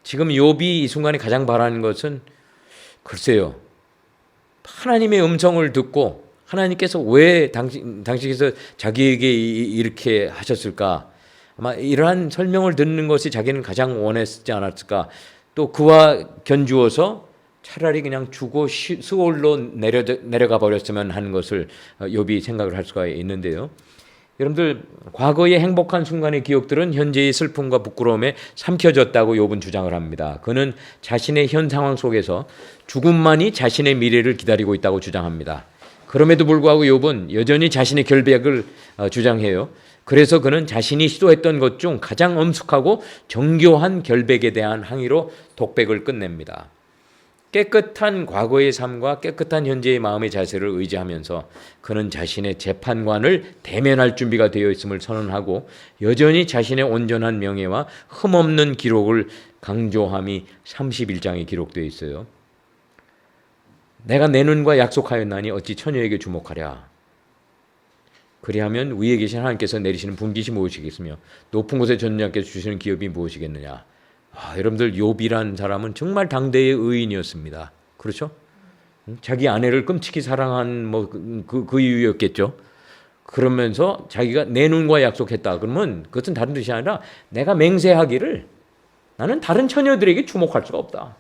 지금 욥이 이 순간에 가장 바라는 것은 글쎄요. 하나님의 음성을 듣고 하나님께서 왜 당신께서 자기에게 이렇게 하셨을까? 아마 이러한 설명을 듣는 것이 자기는 가장 원했지 않았을까? 또 그와 견주어서 차라리 그냥 죽어 수월로 내려가 버렸으면 하는 것을 욥이 생각을 할 수가 있는데요. 여러분들 과거의 행복한 순간의 기억들은 현재의 슬픔과 부끄러움에 삼켜졌다고 욥은 주장을 합니다. 그는 자신의 현 상황 속에서 죽음만이 자신의 미래를 기다리고 있다고 주장합니다. 그럼에도 불구하고 욥은 여전히 자신의 결백을 주장해요. 그래서 그는 자신이 시도했던 것 중 가장 엄숙하고 정교한 결백에 대한 항의로 독백을 끝냅니다. 깨끗한 과거의 삶과 깨끗한 현재의 마음의 자세를 의지하면서 그는 자신의 재판관을 대면할 준비가 되어 있음을 선언하고 여전히 자신의 온전한 명예와 흠없는 기록을 강조함이 31장에 기록되어 있어요. 내가 내 눈과 약속하였나니 어찌 처녀에게 주목하랴. 그리하면 위에 계신 하나님께서 내리시는 분깃이 무엇이겠으며 높은 곳에 전자께서 주시는 기업이 무엇이겠느냐. 여러분들 욥이란 사람은 정말 당대의 의인이었습니다. 그렇죠? 자기 아내를 끔찍히 사랑한 그 이유였겠죠. 그러면서 자기가 내 눈과 약속했다. 그러면 그것은 다른 뜻이 아니라 내가 맹세하기를 나는 다른 처녀들에게 주목할 수가 없다.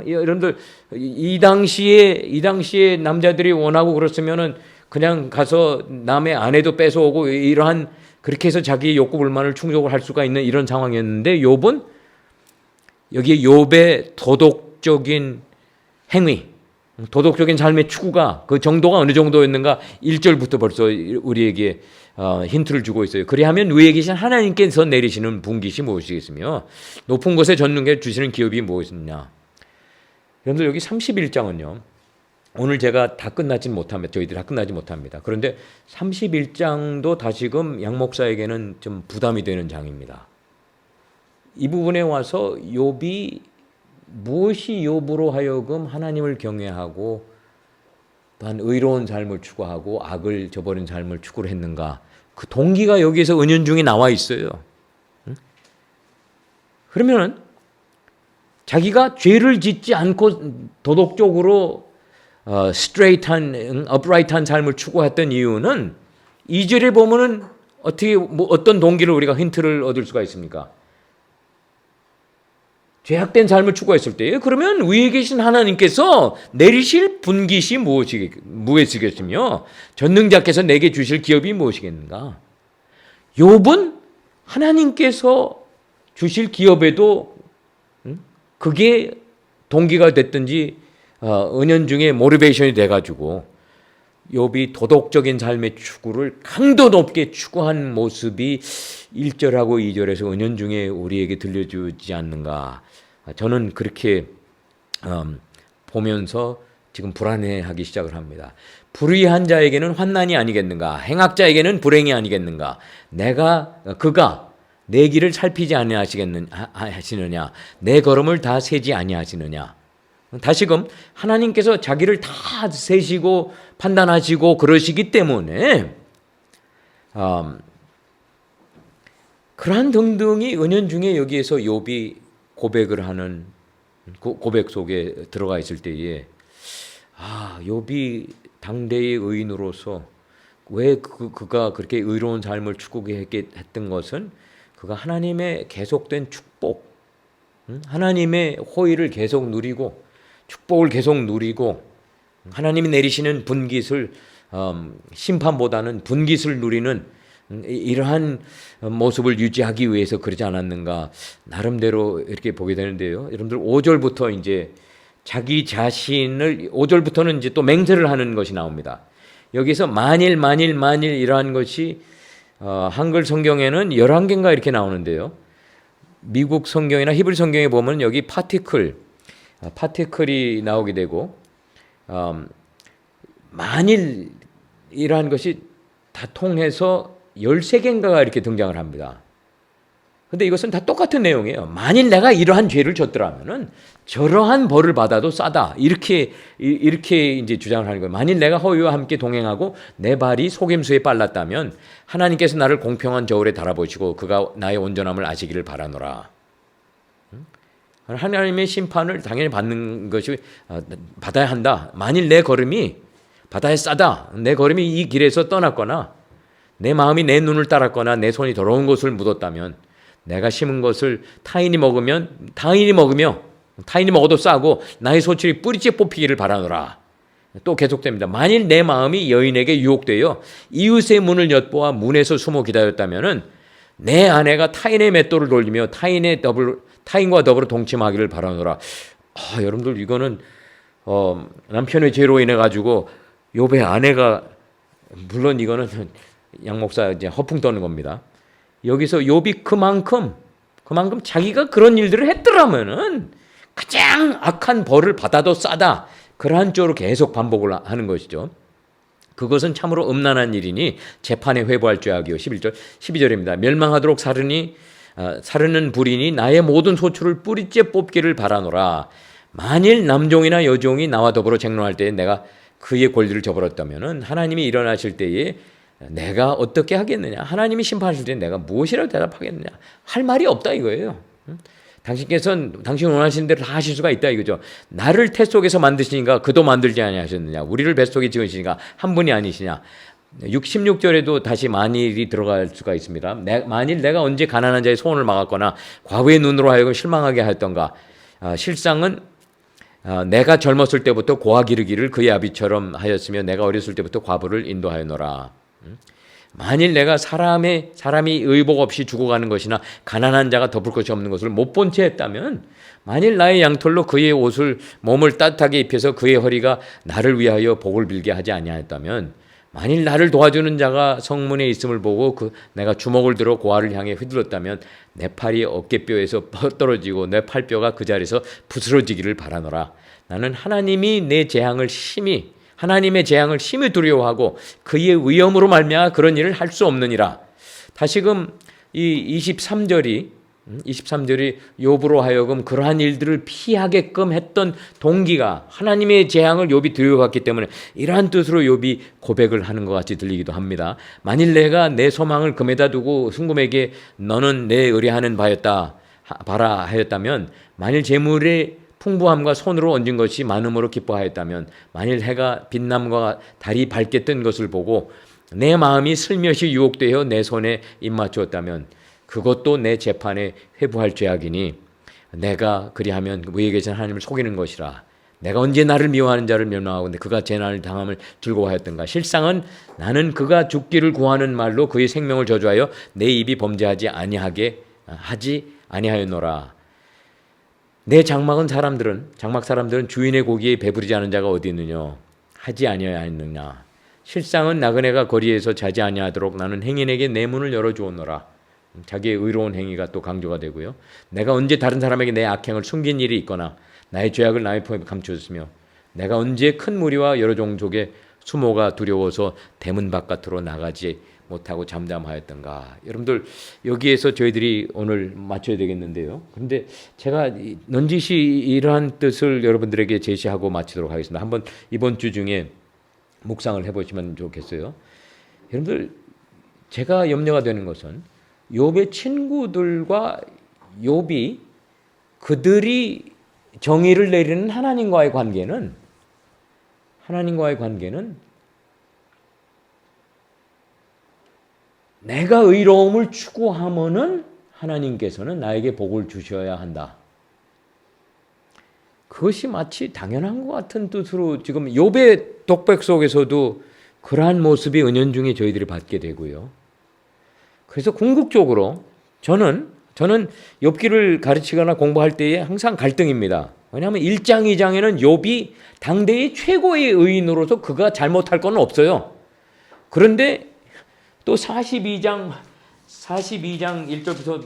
여러분들 이 당시에 남자들이 원하고 그렇으면은 그냥 가서 남의 아내도 뺏어오고 이러한 그렇게 해서 자기의 욕구 불만을 충족을 할 수가 있는 이런 상황이었는데 욥은 여기에 욥의 도덕적인 행위, 도덕적인 삶의 추구가 그 정도가 어느 정도였는가 1절부터 벌써 우리에게 힌트를 주고 있어요. 그리하면 위에 계신 하나님께서 내리시는 분깃이 무엇이겠으며 높은 곳에 젖는 주시는 기업이 무엇이냐. 여러분들 여기 31장은요. 오늘 제가 다 끝나진 못합니다. 저희들이 다 끝나지 못합니다. 그런데 31장도 다시금 양 목사에게는 좀 부담이 되는 장입니다. 이 부분에 와서 욥이 무엇이 욥으로 하여금 하나님을 경외하고 또한 의로운 삶을 추구하고 악을 저버린 삶을 추구를 했는가. 그 동기가 여기에서 은연중에 나와 있어요. 그러면은 자기가 죄를 짓지 않고 도덕적으로 스트레이트한, 업라이트한 삶을 추구했던 이유는 2절에 보면은 어떤 동기를 우리가 힌트를 얻을 수가 있습니까? 죄악된 삶을 추구했을 때에 그러면 위에 계신 하나님께서 내리실 분깃이 무엇이겠으며 전능자께서 내게 주실 기업이 무엇이겠는가? 욥은 하나님께서 주실 기업에도 그게 동기가 됐든지 은연중에 모티베이션이 돼가지고 욥이 도덕적인 삶의 추구를 강도 높게 추구한 모습이 1절하고 2절에서 은연중에 우리에게 들려주지 않는가. 저는 그렇게 보면서 지금 불안해하기 시작을 합니다. 불의한 자에게는 환난이 아니겠는가? 행악자에게는 불행이 아니겠는가? 그가 내 길을 살피지 아니하시느냐? 내 걸음을 다 세지 아니하시느냐? 다시금 하나님께서 자기를 다 세시고 판단하시고 그러시기 때문에 그러한 등등이 은연중에 여기에서 욥이 고백을 하는 고백 속에 들어가 있을 때에 욥이 당대의 의인으로서 왜 그가 그렇게 의로운 삶을 추구하게 했던 것은 그가 하나님의 계속된 축복, 하나님의 호의를 계속 누리고 축복을 계속 누리고 하나님이 내리시는 분깃을 심판보다는 분깃을 누리는 이러한 모습을 유지하기 위해서 그러지 않았는가 나름대로 이렇게 보게 되는데요. 여러분들 5절부터 이제 자기 자신을 5절부터는 이제 또 맹세를 하는 것이 나옵니다. 여기서 만일 이러한 것이 한글 성경에는 11개인가 이렇게 나오는데요. 미국 성경이나 히브리 성경에 보면 여기 파티클이 나오게 되고 만일 이러한 것이 다 통해서 13개인가가 이렇게 등장을 합니다. 근데 이것은 다 똑같은 내용이에요. 만일 내가 이러한 죄를 졌더라면은 저러한 벌을 받아도 싸다. 이렇게 이제 주장을 하는 거예요. 만일 내가 허위와 함께 동행하고 내 발이 속임수에 빨랐다면 하나님께서 나를 공평한 저울에 달아보시고 그가 나의 온전함을 아시기를 바라노라. 하나님의 심판을 당연히 받는 것이 받아야 한다. 만일 내 걸음이 바다에 싸다. 내 걸음이 이 길에서 떠났거나 내 마음이 내 눈을 따랐거나 내 손이 더러운 것을 묻었다면 내가 심은 것을 타인이 먹으며 타인이 먹어도 싸고 나의 소출이 뿌리째 뽑히기를 바라노라. 또 계속됩니다. 만일 내 마음이 여인에게 유혹되어 이웃의 문을 엿보아 문에서 숨어 기다렸다면은 내 아내가 타인의 맷돌을 돌리며 타인과 더불어 동침하기를 바라노라. 여러분들 이거는 남편의 죄로 인해 가지고 욥의 아내가 물론 이거는 양 목사 이제 허풍 떠는 겁니다. 여기서 욥이 그만큼 자기가 그런 일들을 했더라면은 가장 악한 벌을 받아도 싸다. 그러한 쪽으로 계속 반복을 하는 것이죠. 그것은 참으로 음란한 일이니 재판에 회부할 죄악이요. 11절 12절입니다. 멸망하도록 사르는 불이니 나의 모든 소출을 뿌리째 뽑기를 바라노라. 만일 남종이나 여종이 나와 더불어 쟁론할 때에 내가 그의 권리를 저버렸다면은 하나님이 일어나실 때에 내가 어떻게 하겠느냐? 하나님이 심판하실 때 내가 무엇이라고 대답하겠느냐? 할 말이 없다 이거예요. 당신께서는 당신 원하시는 대로 다 하실 수가 있다 이거죠. 나를 태 속에서 만드시니까 그도 만들지 아니하셨느냐? 우리를 뱃속에 지으시니까 한 분이 아니시냐? 16절에도 다시 만일이 들어갈 수가 있습니다. 만일 내가 언제 가난한 자의 소원을 막았거나 과부의 눈으로 하여금 실망하게 하였던가. 실상은 내가 젊었을 때부터 고아 기르기를 그의 아비처럼 하였으며 내가 어렸을 때부터 과부를 인도하였노라. 만일 내가 사람이 의복 없이 죽어가는 것이나 가난한 자가 덮을 것이 없는 것을 못 본 채 했다면 만일 나의 양털로 그의 몸을 따뜻하게 입혀서 그의 허리가 나를 위하여 복을 빌게 하지 아니하였다면 만일 나를 도와주는 자가 성문에 있음을 보고 내가 주먹을 들어 고아를 향해 휘둘렀다면 내 팔이 어깨뼈에서 떨어지고 내 팔뼈가 그 자리에서 부스러지기를 바라노라. 나는 하나님의 재앙을 심히 두려워하고 그의 위엄으로 말미암아 그런 일을 할 수 없느니라. 다시금 이 23절이 욥으로 하여금 그러한 일들을 피하게끔 했던 동기가 하나님의 재앙을 욥이 두려워했기 때문에 이러한 뜻으로 욥이 고백을 하는 것 같이 들리기도 합니다. 만일 내가 내 소망을 금에다 두고 순금에게 너는 내 의뢰하는 바라 하였다면 만일 재물의 풍부함과 손으로 얹은 것이 많음으로 기뻐하였다면 만일 해가 빛남과 달이 밝게 뜬 것을 보고 내 마음이 슬며시 유혹되어 내 손에 입맞추었다면 그것도 내 재판에 회부할 죄악이니 내가 그리하면 위에 계신 하나님을 속이는 것이라. 내가 언제 나를 미워하는 자를 멸망하고 그가 재난을 당함을 즐거워하였던가. 실상은 나는 그가 죽기를 구하는 말로 그의 생명을 저주하여 내 입이 범죄하지 아니하였노라. 내 장막 사람들은 주인의 고기에 배부르지 않은 자가 어디 있느냐 하지 아니하였느냐. 실상은 나그네가 거리에서 자지 아니하도록 나는 행인에게 내 문을 열어주었노라. 자기의 의로운 행위가 또 강조가 되고요. 내가 언제 다른 사람에게 내 악행을 숨긴 일이 있거나 나의 죄악을 남의 품에 감추었으며 내가 언제 큰 무리와 여러 종족의 수모가 두려워서 대문 바깥으로 나가지 못하고 잠잠하였던가. 여러분들 여기에서 저희들이 오늘 맞춰야 되겠는데요. 그런데 제가 넌지시 이러한 뜻을 여러분들에게 제시하고 마치도록 하겠습니다. 한번 이번 주 중에 묵상을 해보시면 좋겠어요. 여러분들 제가 염려가 되는 것은 욥의 친구들과 욥이 그들이 정의를 내리는 하나님과의 관계는 내가 의로움을 추구하면은 하나님께서는 나에게 복을 주셔야 한다. 그것이 마치 당연한 것 같은 뜻으로 지금 욥의 독백 속에서도 그러한 모습이 은연중에 저희들이 받게 되고요. 그래서 궁극적으로 저는 욥기를 가르치거나 공부할 때에 항상 갈등입니다. 왜냐하면 1장, 2장에는 욥이 당대의 최고의 의인으로서 그가 잘못할 건 없어요. 그런데 또 42장 1절부터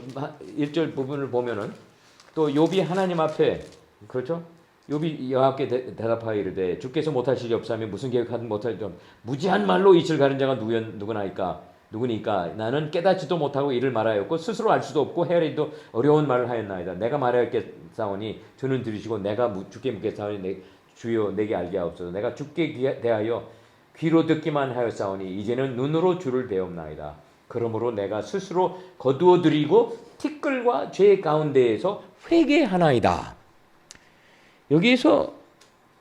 1절 부분을 보면은 또 욥이 하나님 앞에 그렇죠? 욥이 여호와께 대답하여 이르되 주께서 못하실 리 없사며 무슨 계획하든 못할 점 무지한 말로 이치를 가른 자가 누구나이까 누구니까 나는 깨닫지도 못하고 이를 말하였고 스스로 알 수도 없고 헤아리기도 어려운 말을 하였나이다. 내가 말하였겠사오니 주는 들으시고 내가 주께 묻겠사오니 주여 내게 알게 하옵소서. 내가 주께 대하여 귀로 듣기만 하였사오니 이제는 눈으로 주를 배웁나이다. 그러므로 내가 스스로 거두어 드리고 티끌과 죄 가운데에서 회개하나이다. 여기에서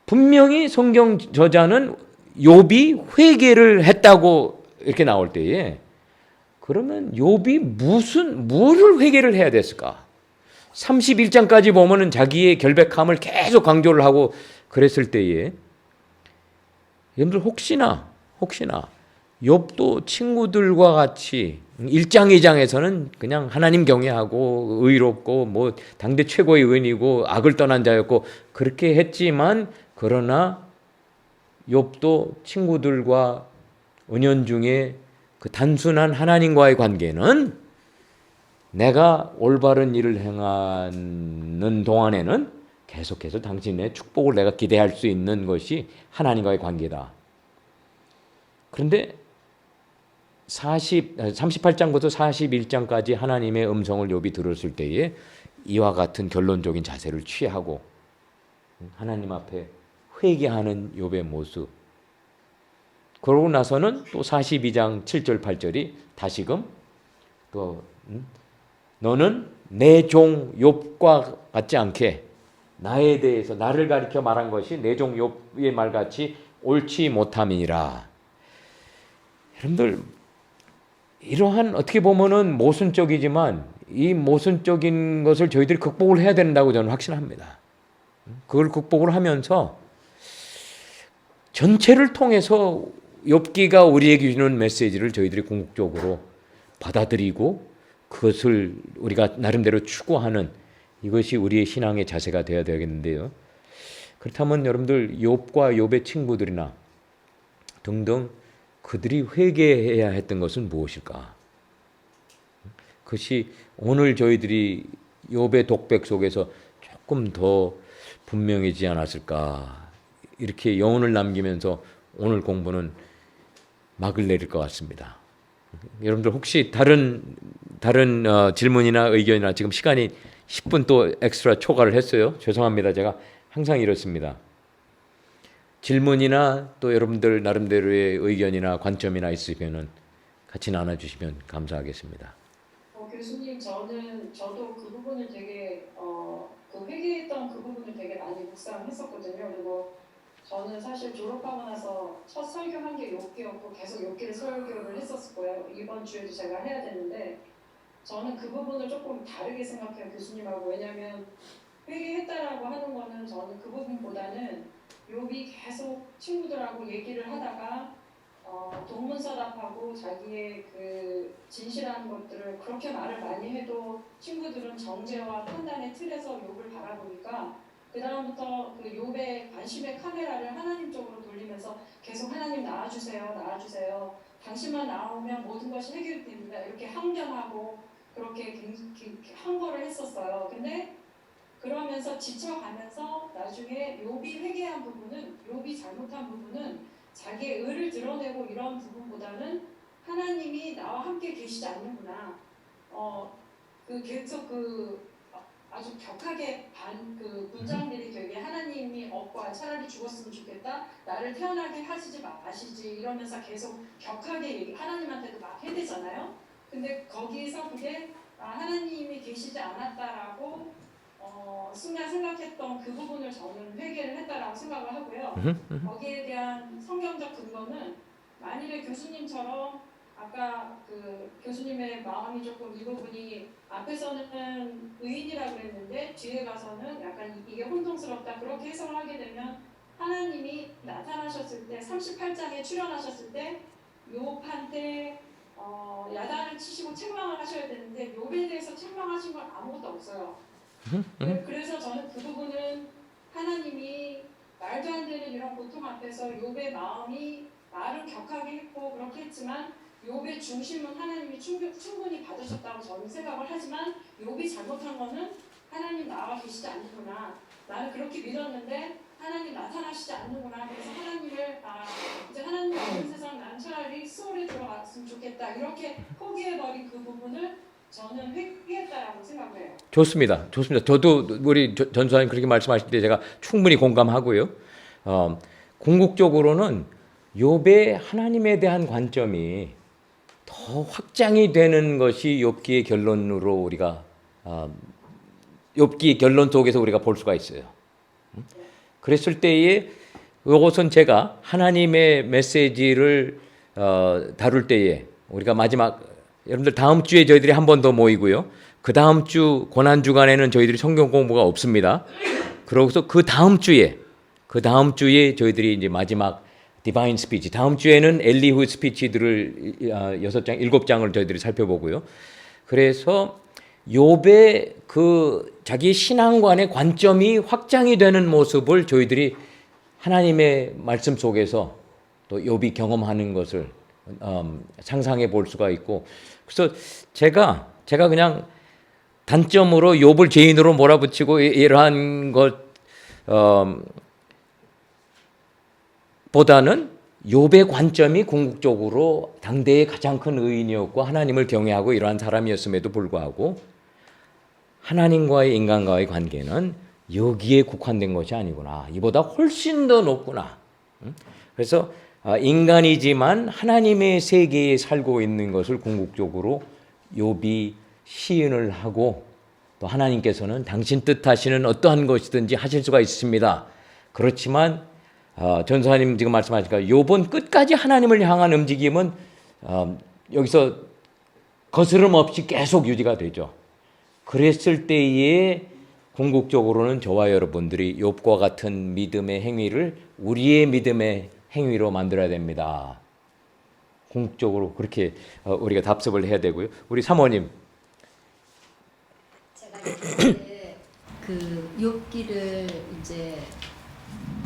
분명히 성경 저자는 욥이 회개를 했다고 이렇게 나올 때에 그러면 욥이 무엇을 회개를 해야 됐을까? 31장까지 보면은 자기의 결백함을 계속 강조를 하고 그랬을 때에 여러분들 혹시나 욥도 친구들과 같이 1장 2장에서는 그냥 하나님 경외하고 의롭고 뭐 당대 최고의 의인이고 악을 떠난 자였고 그렇게 했지만 그러나 욥도 친구들과 은연중에 그 단순한 하나님과의 관계는 내가 올바른 일을 행하는 동안에는 계속해서 당신의 축복을 내가 기대할 수 있는 것이 하나님과의 관계다. 그런데 38장부터 41장까지 하나님의 음성을 욥이 들었을 때에 이와 같은 결론적인 자세를 취하고 하나님 앞에 회개하는 욥의 모습. 그러고 나서는 또 42장 7절 8절이 다시금 또 너는 내 종 욥과 같지 않게 나에 대해서 나를 가리켜 말한 것이 내 종 욥의 말같이 옳지 못함이니라. 여러분들 이러한 어떻게 보면은 모순적이지만 이 모순적인 것을 저희들이 극복을 해야 된다고 저는 확신합니다. 그걸 극복을 하면서 전체를 통해서 욥기가 우리에게 주는 메시지를 저희들이 궁극적으로 받아들이고 그것을 우리가 나름대로 추구하는 이것이 우리의 신앙의 자세가 되어야 되겠는데요. 그렇다면 여러분들 욥과 욥의 친구들이나 등등 그들이 회개해야 했던 것은 무엇일까? 그것이 오늘 저희들이 욥의 독백 속에서 조금 더 분명해지지 않았을까? 이렇게 여운을 남기면서 오늘 공부는 막을 내릴 것 같습니다. 여러분들 혹시 다른 질문이나 의견이나 지금 시간이 10분 또 엑스트라 초과를 했어요. 죄송합니다. 제가 항상 이렇습니다. 질문이나 또 여러분들 나름대로의 의견이나 관점이나 있으면은 같이 나눠주시면 감사하겠습니다. 교수님, 저도 그 부분을 되게 그 회개했던 그 부분을 되게 많이 묵상했었거든요. 그리고 저는 사실 졸업하고 나서 첫 설교한 게 욥기였고 계속 욥기를 설교를 했었을 거예요. 이번 주에도 제가 해야 되는데 저는 그 부분을 조금 다르게 생각해요, 교수님하고. 왜냐하면 회개했다라고 하는 거는 저는 그 부분보다는 욥이 계속 친구들하고 얘기를 하다가 동문서답하고 자기의 그 진실한 것들을 그렇게 말을 많이 해도 친구들은 정죄와 판단의 틀에서 욥을 바라보니까 그 다음부터 그 욥의 관심의 카메라를 하나님 쪽으로 돌리면서 계속 하나님 나와주세요. 당신만 나오면 모든 것이 해결됩니다. 이렇게 항변하고 그렇게 항거를 했었어요. 근데 그러면서 지쳐가면서 나중에 욥이 회개한 부분은, 욥이 잘못한 부분은 자기의 의를 드러내고 이런 부분보다는 하나님이 나와 함께 계시지 않는구나. 계속 아주 격하게 그 문장들이 되게 하나님이 없고 차라리 죽었으면 좋겠다. 나를 태어나게 하시지 마시지 이러면서 계속 격하게 하나님한테도 막 해대잖아요. 근데 거기서 그게 하나님이 계시지 않았다라고 순간 생각했던 그 부분을 저는 회개를 했다라고 생각을 하고요. 거기에 대한 성경적 근거는 만일에 교수님처럼 아까 그 교수님의 마음이 조금 이 부분이 앞에서는 의인이라고 그랬는데 뒤에 가서는 약간 이게 혼동스럽다 그렇게 해석을 하게 되면 하나님이 나타나셨을 때 38장에 출연하셨을 때 욥한테 야단을 치시고 책망을 하셔야 되는데 욥에 대해서 책망하신 건 아무것도 없어요. 그래서 저는 그 부분은 하나님이 말도 안 되는 이런 고통 앞에서 욥의 마음이 말은 격하게 했고 그렇게 했지만 욥의 중심은 하나님이 충분히 받으셨다고 저는 생각을 하지만 욥이 잘못한 거는 하나님 나와 계시지 않는구나. 나는 그렇게 믿었는데 하나님 나타나시지 않는구나. 그래서 하나님을 이제 하나님 없는 세상 난 차라리 수월에 들어갔으면 좋겠다 이렇게 포기해버린 그 부분을 저는 회피했다라고 생각해요. 좋습니다. 좋습니다. 저도 우리 전수사님 그렇게 말씀하실 때 제가 충분히 공감하고요. 궁극적으로는 욥의 하나님에 대한 관점이 더 확장이 되는 것이 욥기의 결론으로 우리가 욥기 결론 속에서 우리가 볼 수가 있어요. 그랬을 때에 이것은 제가 하나님의 메시지를 다룰 때에 우리가 마지막 여러분들 다음 주에 저희들이 한 번 더 모이고요. 그 다음 주 고난 주간에는 저희들이 성경 공부가 없습니다. 그러고서 그 다음 주에 저희들이 이제 마지막 디바인 스피치, 다음 주에는 엘리후 스피치들을 6장, 7장을 저희들이 살펴보고요. 그래서 욥의 그 자기 신앙관의 관점이 확장이 되는 모습을 저희들이 하나님의 말씀 속에서 또 욥이 경험하는 것을 상상해 볼 수가 있고, 그래서 제가 그냥 단점으로 욥을 죄인으로 몰아붙이고 이러한 것 보다는 욥의 관점이 궁극적으로 당대의 가장 큰 의인이었고 하나님을 경외하고 이러한 사람이었음에도 불구하고 하나님과의 인간과의 관계는 여기에 국한된 것이 아니구나. 이보다 훨씬 더 높구나. 그래서 인간이지만 하나님의 세계에 살고 있는 것을 궁극적으로 욥이 시인을 하고, 또 하나님께서는 당신 뜻하시는 어떠한 것이든지 하실 수가 있습니다. 그렇지만 전사님 지금 말씀하시니까 욥은 끝까지 하나님을 향한 움직임은 여기서 거스름 없이 계속 유지가 되죠. 그랬을 때에 궁극적으로는 저와 여러분들이 욥과 같은 믿음의 행위를 우리의 믿음의 행위로 만들어야 됩니다. 궁극적으로 그렇게 우리가 답습을 해야 되고요. 우리 사모님. 제가 이제 그 욥기를 이제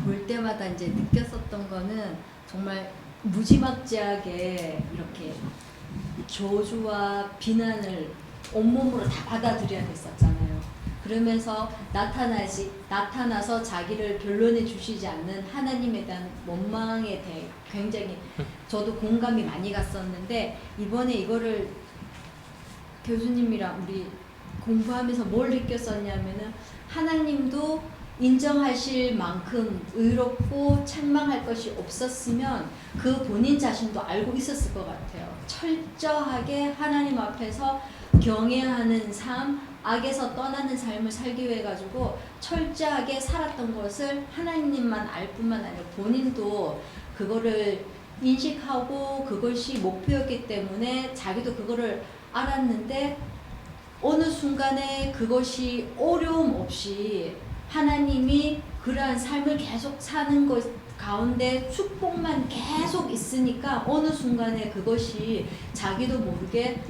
볼 때마다 이제 느꼈었던 거는 정말 무지막지하게 이렇게 저주와 비난을 온몸으로 다 받아들여야 됐었잖아요. 그러면서 나타나서 자기를 변론해 주시지 않는 하나님에 대한 원망에 대해 굉장히 저도 공감이 많이 갔었는데, 이번에 이거를 교수님이랑 우리 공부하면서 뭘 느꼈었냐면은 하나님도 인정하실 만큼 의롭고 책망할 것이 없었으면 그 본인 자신도 알고 있었을 것 같아요. 철저하게 하나님 앞에서 경외하는 삶, 악에서 떠나는 삶을 살기 위해 가지고 철저하게 살았던 것을 하나님만 알 뿐만 아니라 본인도 그거를 인식하고 그것이 목표였기 때문에 자기도 그거를 알았는데, 어느 순간에 그것이 어려움 없이 하나님이 그러한 삶을 계속 사는 것 가운데 축복만 계속 있으니까 어느 순간에 그것이 자기도 모르게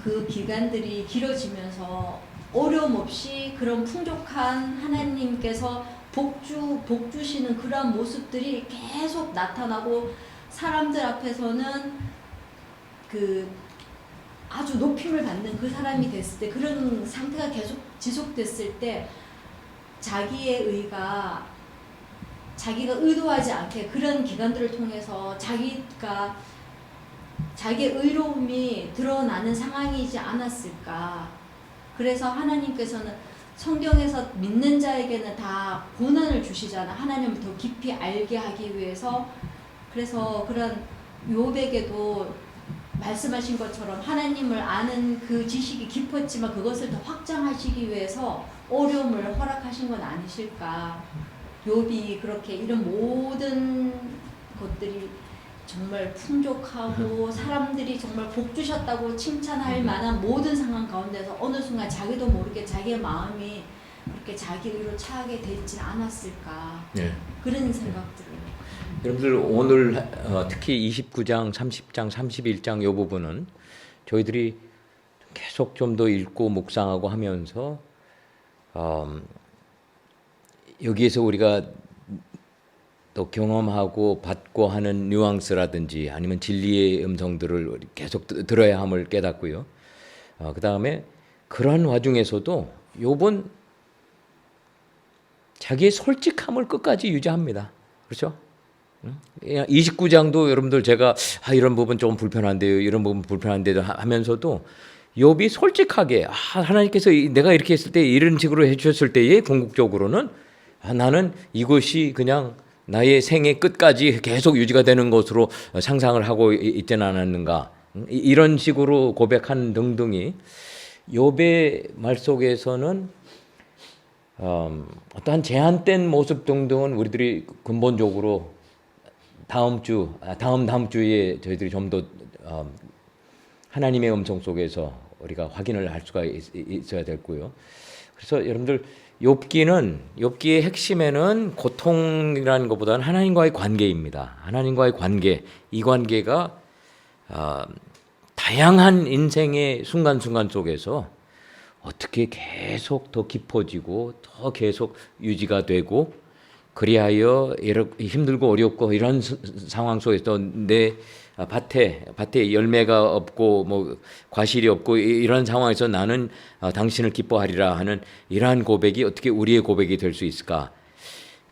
그 기간들이 길어지면서 어려움 없이 그런 풍족한 하나님께서 복 주시는 그러한 모습들이 계속 나타나고, 사람들 앞에서는 그 아주 높임을 받는 그 사람이 됐을 때, 그런 상태가 계속 지속됐을 때 자기의 의가 자기가 의도하지 않게 그런 기간들을 통해서 자기의 의로움이 드러나는 상황이지 않았을까. 그래서 하나님께서는 성경에서 믿는 자에게는 다 고난을 주시잖아. 하나님을 더 깊이 알게 하기 위해서. 그래서 그런 욥에게도 말씀하신 것처럼 하나님을 아는 그 지식이 깊었지만 그것을 더 확장하시기 위해서 어려움을 허락하신 건 아니실까. 욥이 그렇게 이런 모든 것들이 정말 풍족하고 사람들이 정말 복 주셨다고 칭찬할 만한 모든 상황 가운데서 어느 순간 자기도 모르게 자기의 마음이 그렇게 자기 의로 차게 되지 않았을까. 네. 그런 생각들을. 여러분들 오늘 특히 29장, 30장, 31장 이 부분은 저희들이 계속 좀 더 읽고 묵상하고 하면서 여기에서 우리가 또 경험하고 받고 하는 뉘앙스라든지 아니면 진리의 음성들을 계속 들어야 함을 깨닫고요. 그 다음에 그러한 와중에서도 욥은 자기의 솔직함을 끝까지 유지합니다. 그렇죠? 29장도 여러분들 제가 이런 부분 조금 불편한데요, 이런 부분 불편한데도 하면서도 욥이 솔직하게 하나님께서 내가 이렇게 했을 때 이런 식으로 해주셨을 때에 궁극적으로는 나는 이것이 그냥 나의 생의 끝까지 계속 유지가 되는 것으로 상상을 하고 있지는 않았는가, 이런 식으로 고백한 등등이 욥의 말 속에서는 어떠한 제한된 모습 등등은 우리들이 근본적으로 다음 주에 저희들이 좀 더 하나님의 음성 속에서 우리가 확인을 할 수가 있어야 되고요. 그래서 여러분들 욥기의 핵심에는 고통이라는 것보다는 하나님과의 관계입니다. 하나님과의 관계, 이 관계가 다양한 인생의 순간순간 속에서 어떻게 계속 더 깊어지고 더 계속 유지가 되고, 그리하여 이렇게 힘들고 어렵고 이런 상황 속에서 내 밭에 열매가 없고 뭐 과실이 없고 이런 상황에서 나는 당신을 기뻐하리라 하는 이러한 고백이 어떻게 우리의 고백이 될 수 있을까?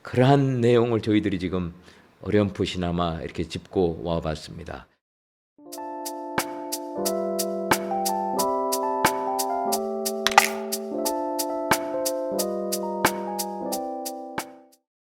그러한 내용을 저희들이 지금 어렴풋이나마 이렇게 짚고 와봤습니다.